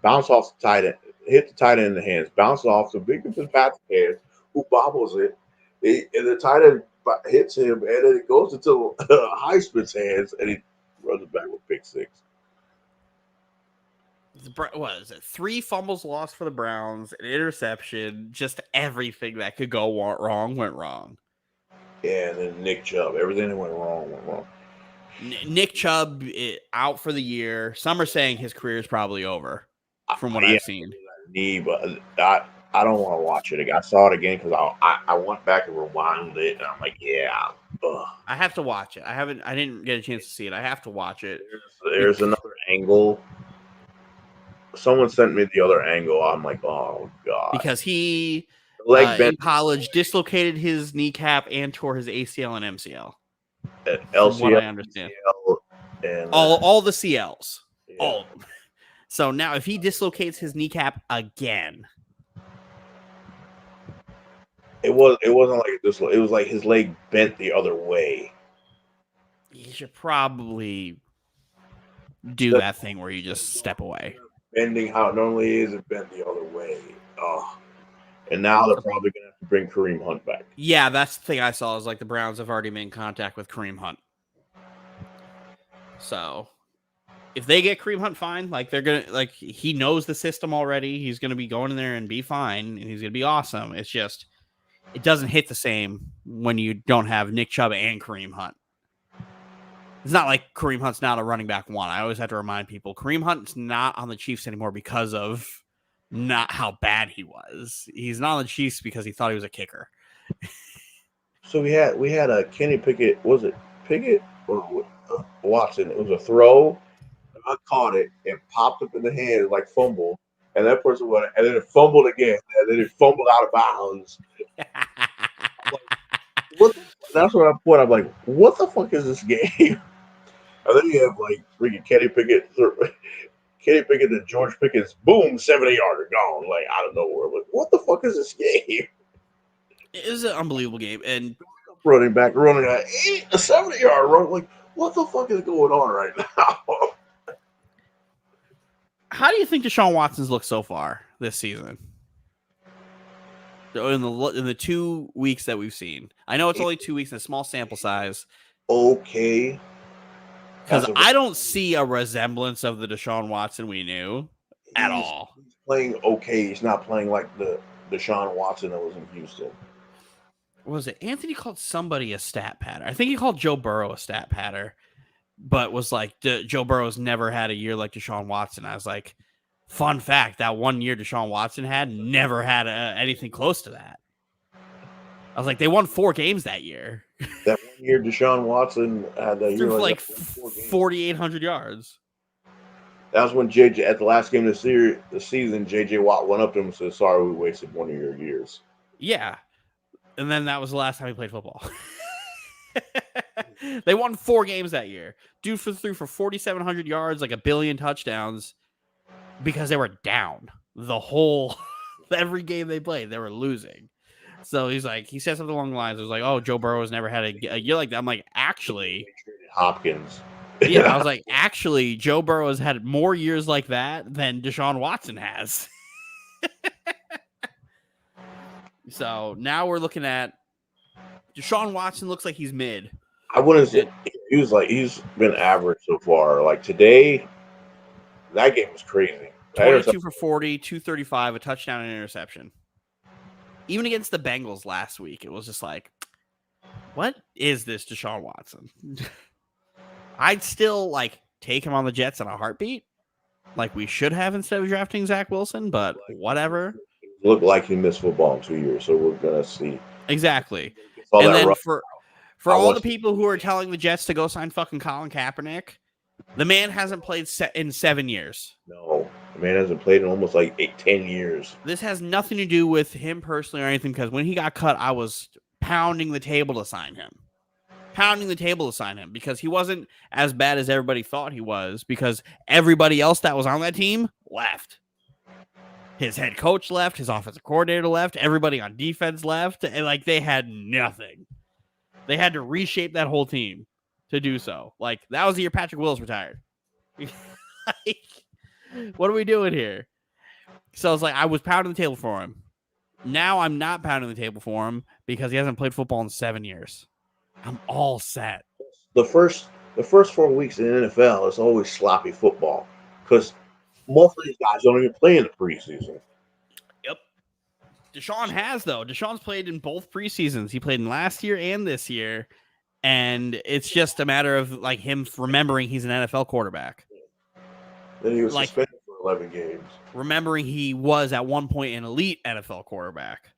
bounce off the tight end, hit the tight end in the hands, bounce off the big Patrick hands, who bobbles it, and the tight end hits him, and then it goes into Highsmith's hands, and he runs it back with pick six. What is it? 3 fumbles lost for the Browns, an interception, just everything that could go wrong went wrong. Yeah, and then Nick Chubb, everything that went wrong. Nick Chubb out for the year. Some are saying his career is probably over, from what I've seen. But I don't want to watch it again. I saw it again because I went back and rewound it, and I'm like, yeah. Ugh. I have to watch it. I didn't get a chance to see it. I have to watch it. There's another angle. Someone sent me the other angle. I'm like, oh god. Because he in college dislocated his kneecap and tore his ACL and MCL. LCL, from what I understand. And all the CLs. Yeah. All of them. So now if he dislocates his kneecap again. It wasn't like this. It was like his leg bent the other way. You should probably do that thing where you just step away. Bending how it normally is, it bent the other way. Oh. And now they're probably going to have to bring Kareem Hunt back. Yeah, that's the thing I saw is like the Browns have already made contact with Kareem Hunt. So if they get Kareem Hunt fine, like they're gonna like he knows the system already. He's gonna be going in there and be fine, and he's gonna be awesome. It's just it doesn't hit the same when you don't have Nick Chubb and Kareem Hunt. It's not like Kareem Hunt's not a running back one. I always have to remind people Kareem Hunt's not on the Chiefs anymore because of not how bad he was. He's not on the Chiefs because he thought he was a kicker. So we had a Kenny Pickett. Was it Pickett or Watson? It was a throw. I caught it and popped up in the hand like fumble, and that person went, and then it fumbled again, and then it fumbled out of bounds. Like, that's what I'm like, what the fuck is this game? And then you have like freaking Kenny Pickett and George Pickens, boom, 70-yarder gone, like out of nowhere. Like, what the fuck is this game? It was an unbelievable game, and Running back running a 70-yard run. Like, what the fuck is going on right now? how do you think Deshaun Watson's looked so far this season? In the 2 weeks that we've seen, I know it's only 2 weeks and a small sample size. Okay, because I don't see a resemblance of the Deshaun Watson we knew at all. He's playing okay. He's not playing like the Deshaun Watson that was in Houston. What was it? Anthony called somebody a stat patter. I think he called Joe Burrow a stat patter, but was like, Joe Burrow's never had a year like Deshaun Watson. I was like, fun fact, that 1 year Deshaun Watson had never had anything close to that. I was like, they won 4 games that year. That 1 year Deshaun Watson had that year like 4,800 yards. That was when JJ at the last game of the season, JJ Watt went up to him and said, "Sorry, we wasted 1 of your years." Yeah, and then that was the last time he played football. They won 4 games that year. Dude threw for 4,700 yards, like 1 billion touchdowns, because they were down the whole every game they played. They were losing. So he said something along the lines. It was like, "Oh, Joe Burrow has never had a year like that." I'm like, actually, Hopkins. Yeah, I was like, actually, Joe Burrow has had more years like that than Deshaun Watson has. So now we're looking at Deshaun Watson looks like he's mid. I wouldn't say he's been average so far. Like today, that game was crazy. 22 for 40, 235, a touchdown and interception. Even against the Bengals last week, it was just like, what is this Deshaun Watson? I'd still take him on the Jets in a heartbeat, like we should have instead of drafting Zach Wilson, but whatever. Looked like he missed football in 2 years, so we're gonna see. Exactly. And then for all the people who are telling the Jets to go sign fucking Colin Kaepernick, the man hasn't played in 7 years. No, the man hasn't played in almost 10 years. This has nothing to do with him personally or anything, because when he got cut, I was pounding the table to sign him. Because he wasn't as bad as everybody thought he was, because everybody else that was on that team left. His head coach left, his offensive coordinator left, everybody on defense left, and they had nothing. They had to reshape that whole team to do so. That was the year Patrick Willis retired. What are we doing here? So I was pounding the table for him. Now I'm not pounding the table for him because he hasn't played football in 7 years. I'm all set. The first 4 weeks in the NFL is always sloppy football because most of these guys don't even play in the preseason. Yep. Deshaun has, though. Deshaun's played in both preseasons. He played in last year and this year. And it's just a matter of him remembering he's an NFL quarterback. Then he was suspended for 11 games. Remembering he was at one point an elite NFL quarterback.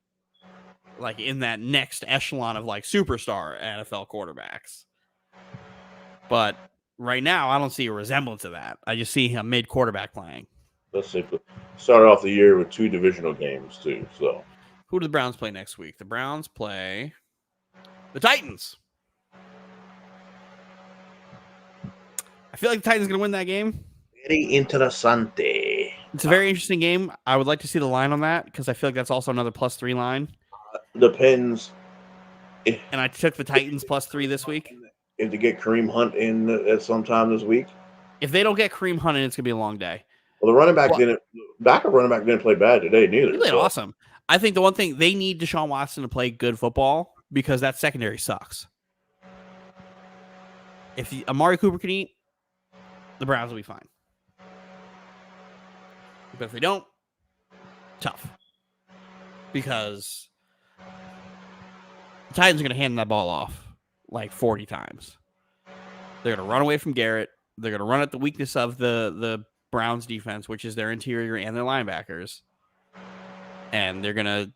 In that next echelon of superstar NFL quarterbacks. But right now, I don't see a resemblance of that. I just see him mid quarterback playing. Let's see. Started off the year with 2 divisional games too. So, who do the Browns play next week? The Browns play the Titans. I feel like the Titans are going to win that game. Very interesante. It's a very interesting game. I would like to see the line on that because I feel like that's also another +3 line. Depends. And I took the Titans +3 this week. If they get Kareem Hunt in at some time this week. If they don't get Kareem Hunt in, it's going to be a long day. Well, the backup running back didn't play bad today neither. He played awesome. I think the one thing, they need Deshaun Watson to play good football because that secondary sucks. If Amari Cooper can eat, the Browns will be fine. But if they don't, tough. Because the Titans are going to hand that ball off like 40 times. They're going to run away from Garrett. They're going to run at the weakness of the Browns defense, which is their interior and their linebackers. And they're going to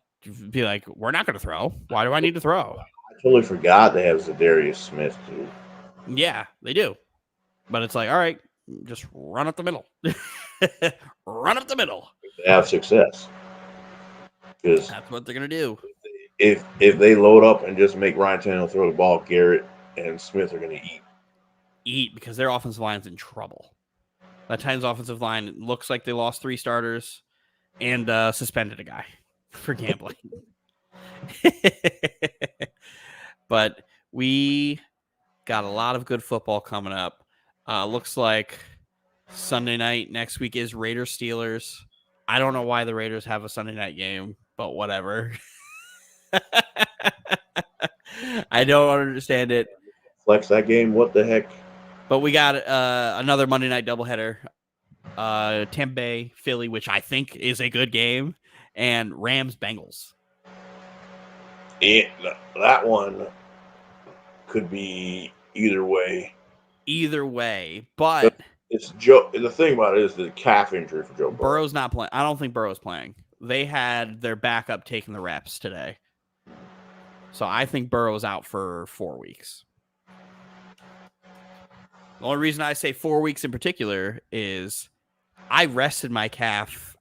be like, we're not going to throw. Why do I need to throw? I totally forgot they have Zadarius Smith, too. Yeah, they do. But it's like, all right, just run up the middle. Run up the middle. They have success. Because that's what they're going to do. If they load up and just make Ryan Tannehill throw the ball, Garrett and Smith are going to eat. Eat because their offensive line's in trouble. That Titans offensive line looks like they lost 3 starters and suspended a guy for gambling. But we got a lot of good football coming up. Looks like Sunday night next week is Raiders Steelers. I don't know why the Raiders have a Sunday night game, but whatever. I don't understand it. Flex that game. What the heck? But we got another Monday night doubleheader. Tampa Bay, Philly, which I think is a good game, and Rams, Bengals. That one could be either way. Either way, but it's Joe. The thing about it is the calf injury for Joe Burrow. Burrow's not playing. I don't think Burrow's playing. They had their backup taking the reps today, so I think Burrow's out for 4 weeks. The only reason I say 4 weeks in particular is I rested my calf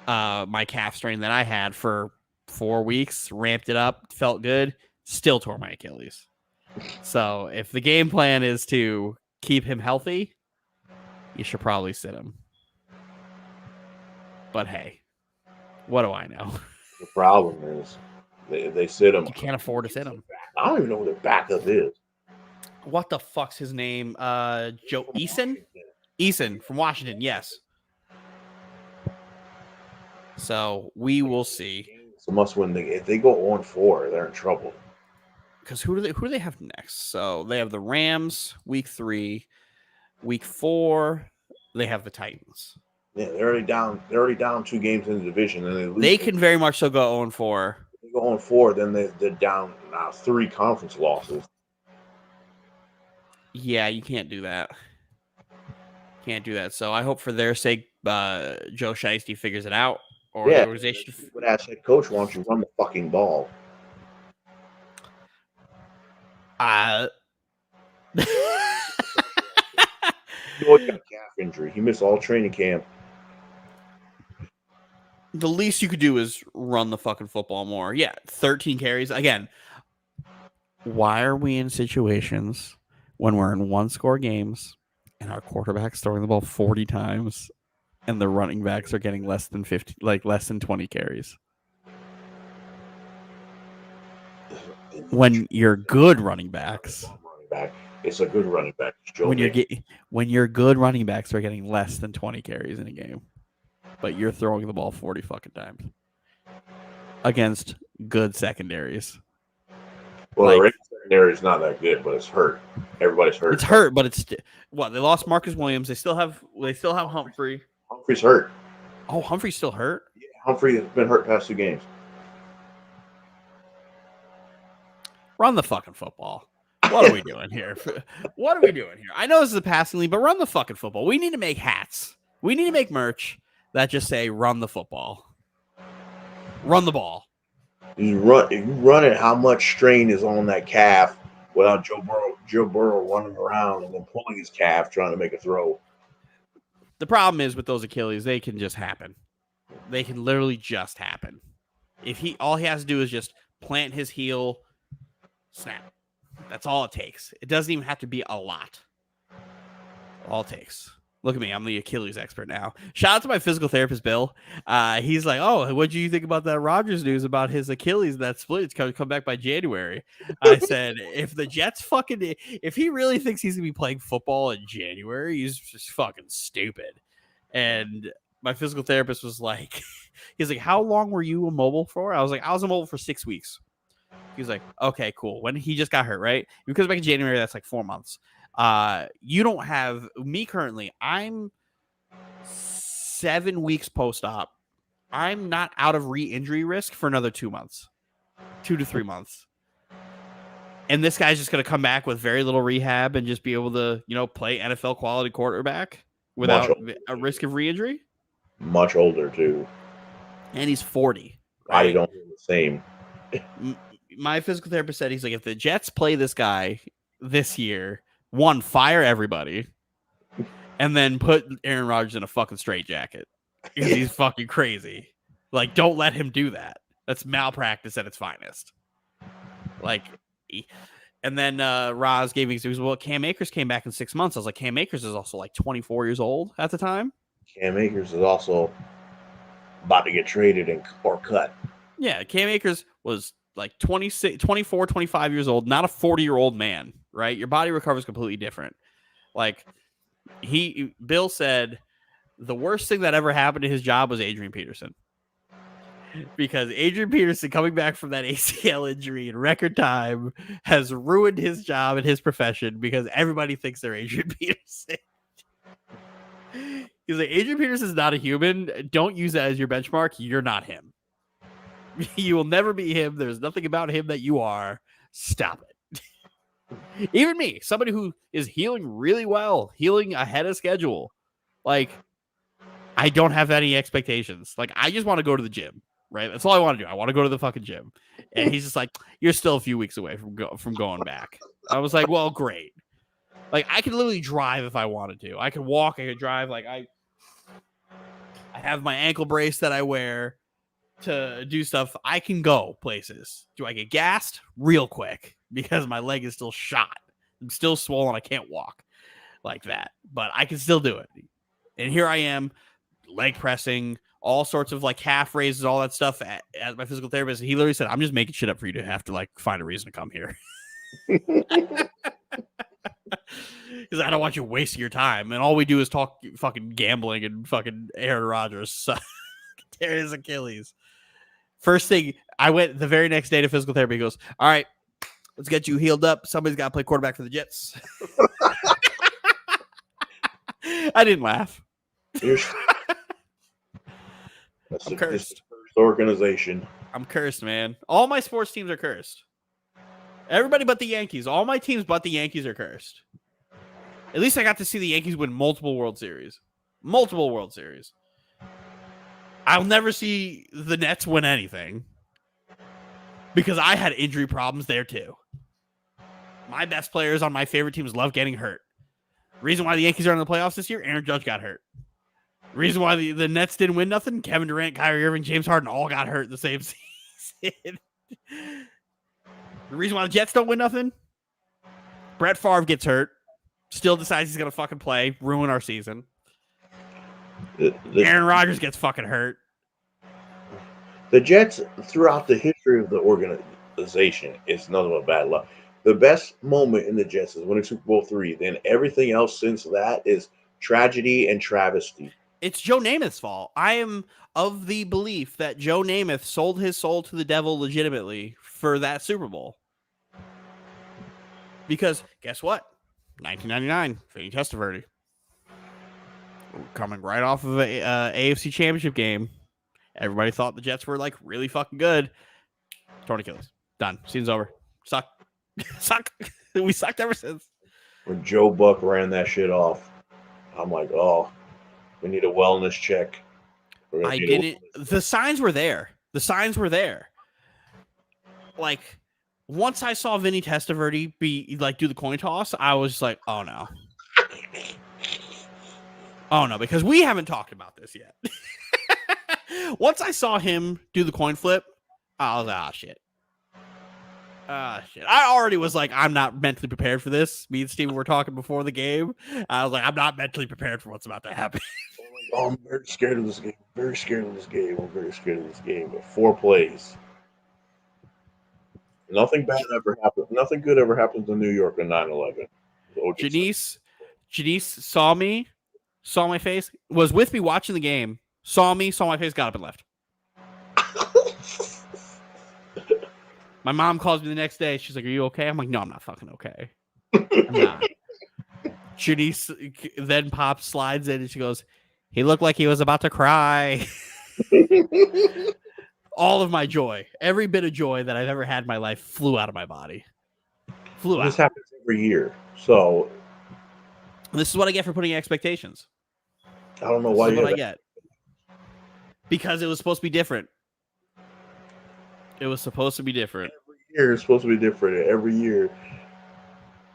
strain that I had for 4 weeks, ramped it up, felt good, still tore my Achilles. So if the game plan is to keep him healthy, you should probably sit him. But hey, what do I know? The problem is they sit him. You can't afford to sit him. I don't even know who the backup is. What the fuck's his name? Joe Eason? Eason from Washington, yes. So we will see. It's a must-win thing. If they go 0-4, they're in trouble. Because who do they have next? So they have the Rams week 3, week 4. They have the Titans. Yeah, they're already down. They're already down 2 games in the division, and they lose. They can very much so go 0-4. If they go 0-4, then they're down now 3 conference losses. Yeah, you can't do that. Can't do that. So I hope for their sake, Joe Shiesty figures it out, or the organization. But as head coach, why don't you run the fucking ball? He got a calf injury. He missed all training camp. The least you could do is run the fucking football more. Yeah, 13 carries. Again, why are we in situations when we're in 1-score games and our quarterback's throwing the ball 40 times and the running backs are getting less than 50, like less than 20 carries? When you're good running backs, it's a good running back. When your good running backs are getting less than 20 carries in a game, but you're throwing the ball 40 fucking times against good secondaries. Well, the Raiders secondary is not that good, but it's hurt. Everybody's hurt. It's hurt, but it's what they lost Marcus Williams. They still have Humphrey. Humphrey's hurt. Oh, Humphrey's still hurt? Yeah, Humphrey has been hurt past 2 games. Run the fucking football. What are we doing here? What are we doing here? I know this is a passing league, but run the fucking football. We need to make hats. We need to make merch that just say run the football. Run the ball. You run it, how much strain is on that calf without Joe Burrow running around and then pulling his calf trying to make a throw. The problem is with those Achilles, they can just happen. They can literally just happen. All he has to do is just plant his heel, snap. That's all it takes. It doesn't even have to be a lot. All it takes. Look at me. I'm the Achilles expert now. Shout out to my physical therapist, Bill. He's like, oh, what do you think about that Rodgers news about his Achilles that split? It's going to come back by January. I said, if the Jets if he really thinks he's going to be playing football in January, he's just fucking stupid. And my physical therapist was like, he's like, how long were you immobile for? I was like, I was immobile for 6 weeks. He was like, okay, cool. When he just got hurt, right? If he comes back in January, that's like 4 months. You don't have me currently. I'm 7 weeks post-op. I'm not out of re-injury risk for another 2 months, 2 to 3 months. And this guy's just going to come back with very little rehab and just be able to, play NFL quality quarterback without a risk of re-injury. Much older too. And he's 40. Body Right? don't feel the same. My physical therapist said, he's like, if the Jets play this guy this year, one, fire everybody, and then put Aaron Rodgers in a fucking straitjacket because he's fucking crazy. Like, don't let him do that. That's malpractice at its finest. Like, and then Roz gave me examples. Well, Cam Akers came back in 6 months. I was like, Cam Akers is also like 24 years old at the time. Cam Akers is also about to get traded or cut. Yeah, Cam Akers was like 26, 24, 25 years old, not a 40-year-old man, right? Your body recovers completely different. Like, Bill said the worst thing that ever happened to his job was Adrian Peterson. Because Adrian Peterson coming back from that ACL injury in record time has ruined his job and his profession because everybody thinks they're Adrian Peterson. He's like, Adrian Peterson is not a human. Don't use that as your benchmark. You're not him. You will never be him. There's nothing about him that you are. Stop it. Even me, somebody who is healing really well, healing ahead of schedule. Like, I don't have any expectations. Like, I just want to go to the gym, right? That's all I want to do. I want to go to the fucking gym. And he's just like, you're still a few weeks away from going back. I was like, well, great. Like, I could literally drive if I wanted to. I could walk. I could drive. Like, I have my ankle brace that I wear to do stuff. I can go places. Do I get gassed? Real quick because my leg is still shot. I'm still swollen. I can't walk like that, but I can still do it. And here I am, leg pressing, all sorts of like calf raises, all that stuff at my physical therapist. He literally said, I'm just making shit up for you to have to like find a reason to come here. Because I don't want you wasting your time. And all we do is talk fucking gambling and fucking Aaron Rodgers. So tear his Achilles. First thing, I went the very next day to physical therapy. He goes, all right, let's get you healed up. Somebody's got to play quarterback for the Jets. I didn't laugh. I'm cursed. Organization. I'm cursed, man. All my sports teams are cursed. Everybody but the Yankees. All my teams but the Yankees are cursed. At least I got to see the Yankees win multiple World Series. Multiple World Series. I'll never see the Nets win anything because I had injury problems there too. My best players on my favorite teams love getting hurt. Reason why the Yankees are in the playoffs this year, Aaron Judge got hurt. Reason why the Nets didn't win nothing, Kevin Durant, Kyrie Irving, James Harden all got hurt the same season. The reason why the Jets don't win nothing, Brett Favre gets hurt, still decides he's going to fucking play, ruin our season. Aaron Rodgers gets fucking hurt. The Jets, throughout the history of the organization, it's nothing but bad luck. The best moment in the Jets is winning Super Bowl III. Then everything else since that is tragedy and travesty. It's Joe Namath's fault. I am of the belief that Joe Namath sold his soul to the devil legitimately for that Super Bowl. Because guess what? 1999, Vinny Testaverde. Coming right off of a AFC Championship game. Everybody thought the Jets were like really fucking good. Torn Achilles. Done. Season's over. Suck. Suck. We sucked ever since. When Joe Buck ran that shit off, I'm like, oh, we need a wellness check. I didn't. The signs were there. The signs were there. Like, once I saw Vinny Testaverde do the coin toss, I was like, oh no. Oh no, because we haven't talked about this yet. Once I saw him do the coin flip, I was like, shit. Shit. I already was like, I'm not mentally prepared for this. Me and Steven were talking before the game. I was like, I'm not mentally prepared for what's about to happen. Oh, I'm very scared of this game. Very scared of this game. I'm very scared of this game. But 4 plays. Nothing bad ever happened. Nothing good ever happened to New York on 9/11. Janice saw me, saw my face, was with me watching the game, saw me, saw my face, got up and left. My mom calls me the next day. She's like, are you okay? I'm like, no, I'm not fucking okay. I'm not. Janice then pops, slides in, and she goes, "He looked like he was about to cry." All of my joy, every bit of joy that I've ever had in my life, flew out of my body. This happens every year, so this is what I get for putting expectations. I don't know this why. Is what I get because it was supposed to be different. It was supposed to be different. Every year it's supposed to be different. Every year.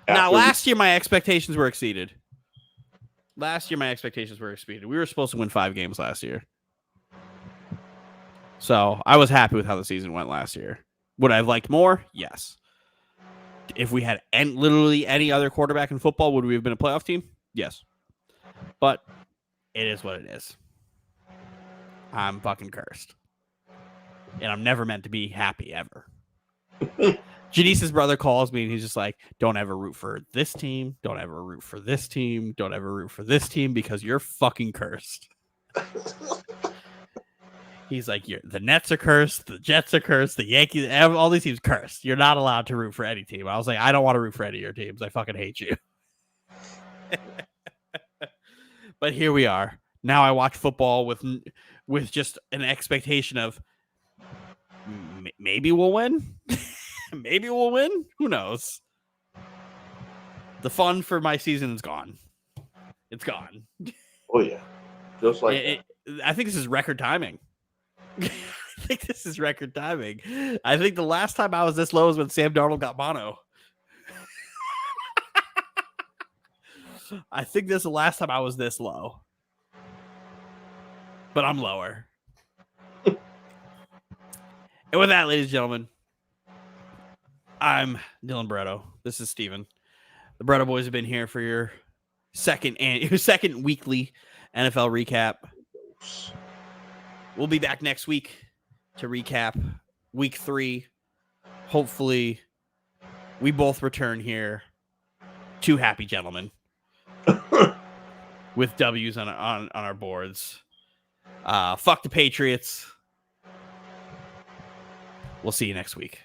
Now, last year my expectations were exceeded. We were supposed to win 5 games last year. So I was happy with how the season went last year. Would I have liked more? Yes. If we had literally any other quarterback in football, would we have been a playoff team? Yes. But it is what it is. I'm fucking cursed. And I'm never meant to be happy ever. Janice's brother calls me and he's just like, don't ever root for this team. Don't ever root for this team. Don't ever root for this team because you're fucking cursed. He's like, the Nets are cursed. The Jets are cursed. The Yankees, all these teams cursed. You're not allowed to root for any team. I was like, I don't want to root for any of your teams. I fucking hate you. But here we are. Now I watch football with just an expectation of maybe we'll win. Maybe we'll win. Who knows? The fun for my season is gone. It's gone. Oh yeah, just like I think this is record timing. I think the last time I was this low was when Sam Darnold got mono. I think this is the last time I was this low. But I'm lower. And with that, ladies and gentlemen, I'm Dylan Bretto. This is Steven. The Bretto boys have been here for your second weekly NFL recap. We'll be back next week to recap week 3. Hopefully, we both return here 2 happy gentlemen with W's on our boards. Fuck the Patriots. We'll see you next week.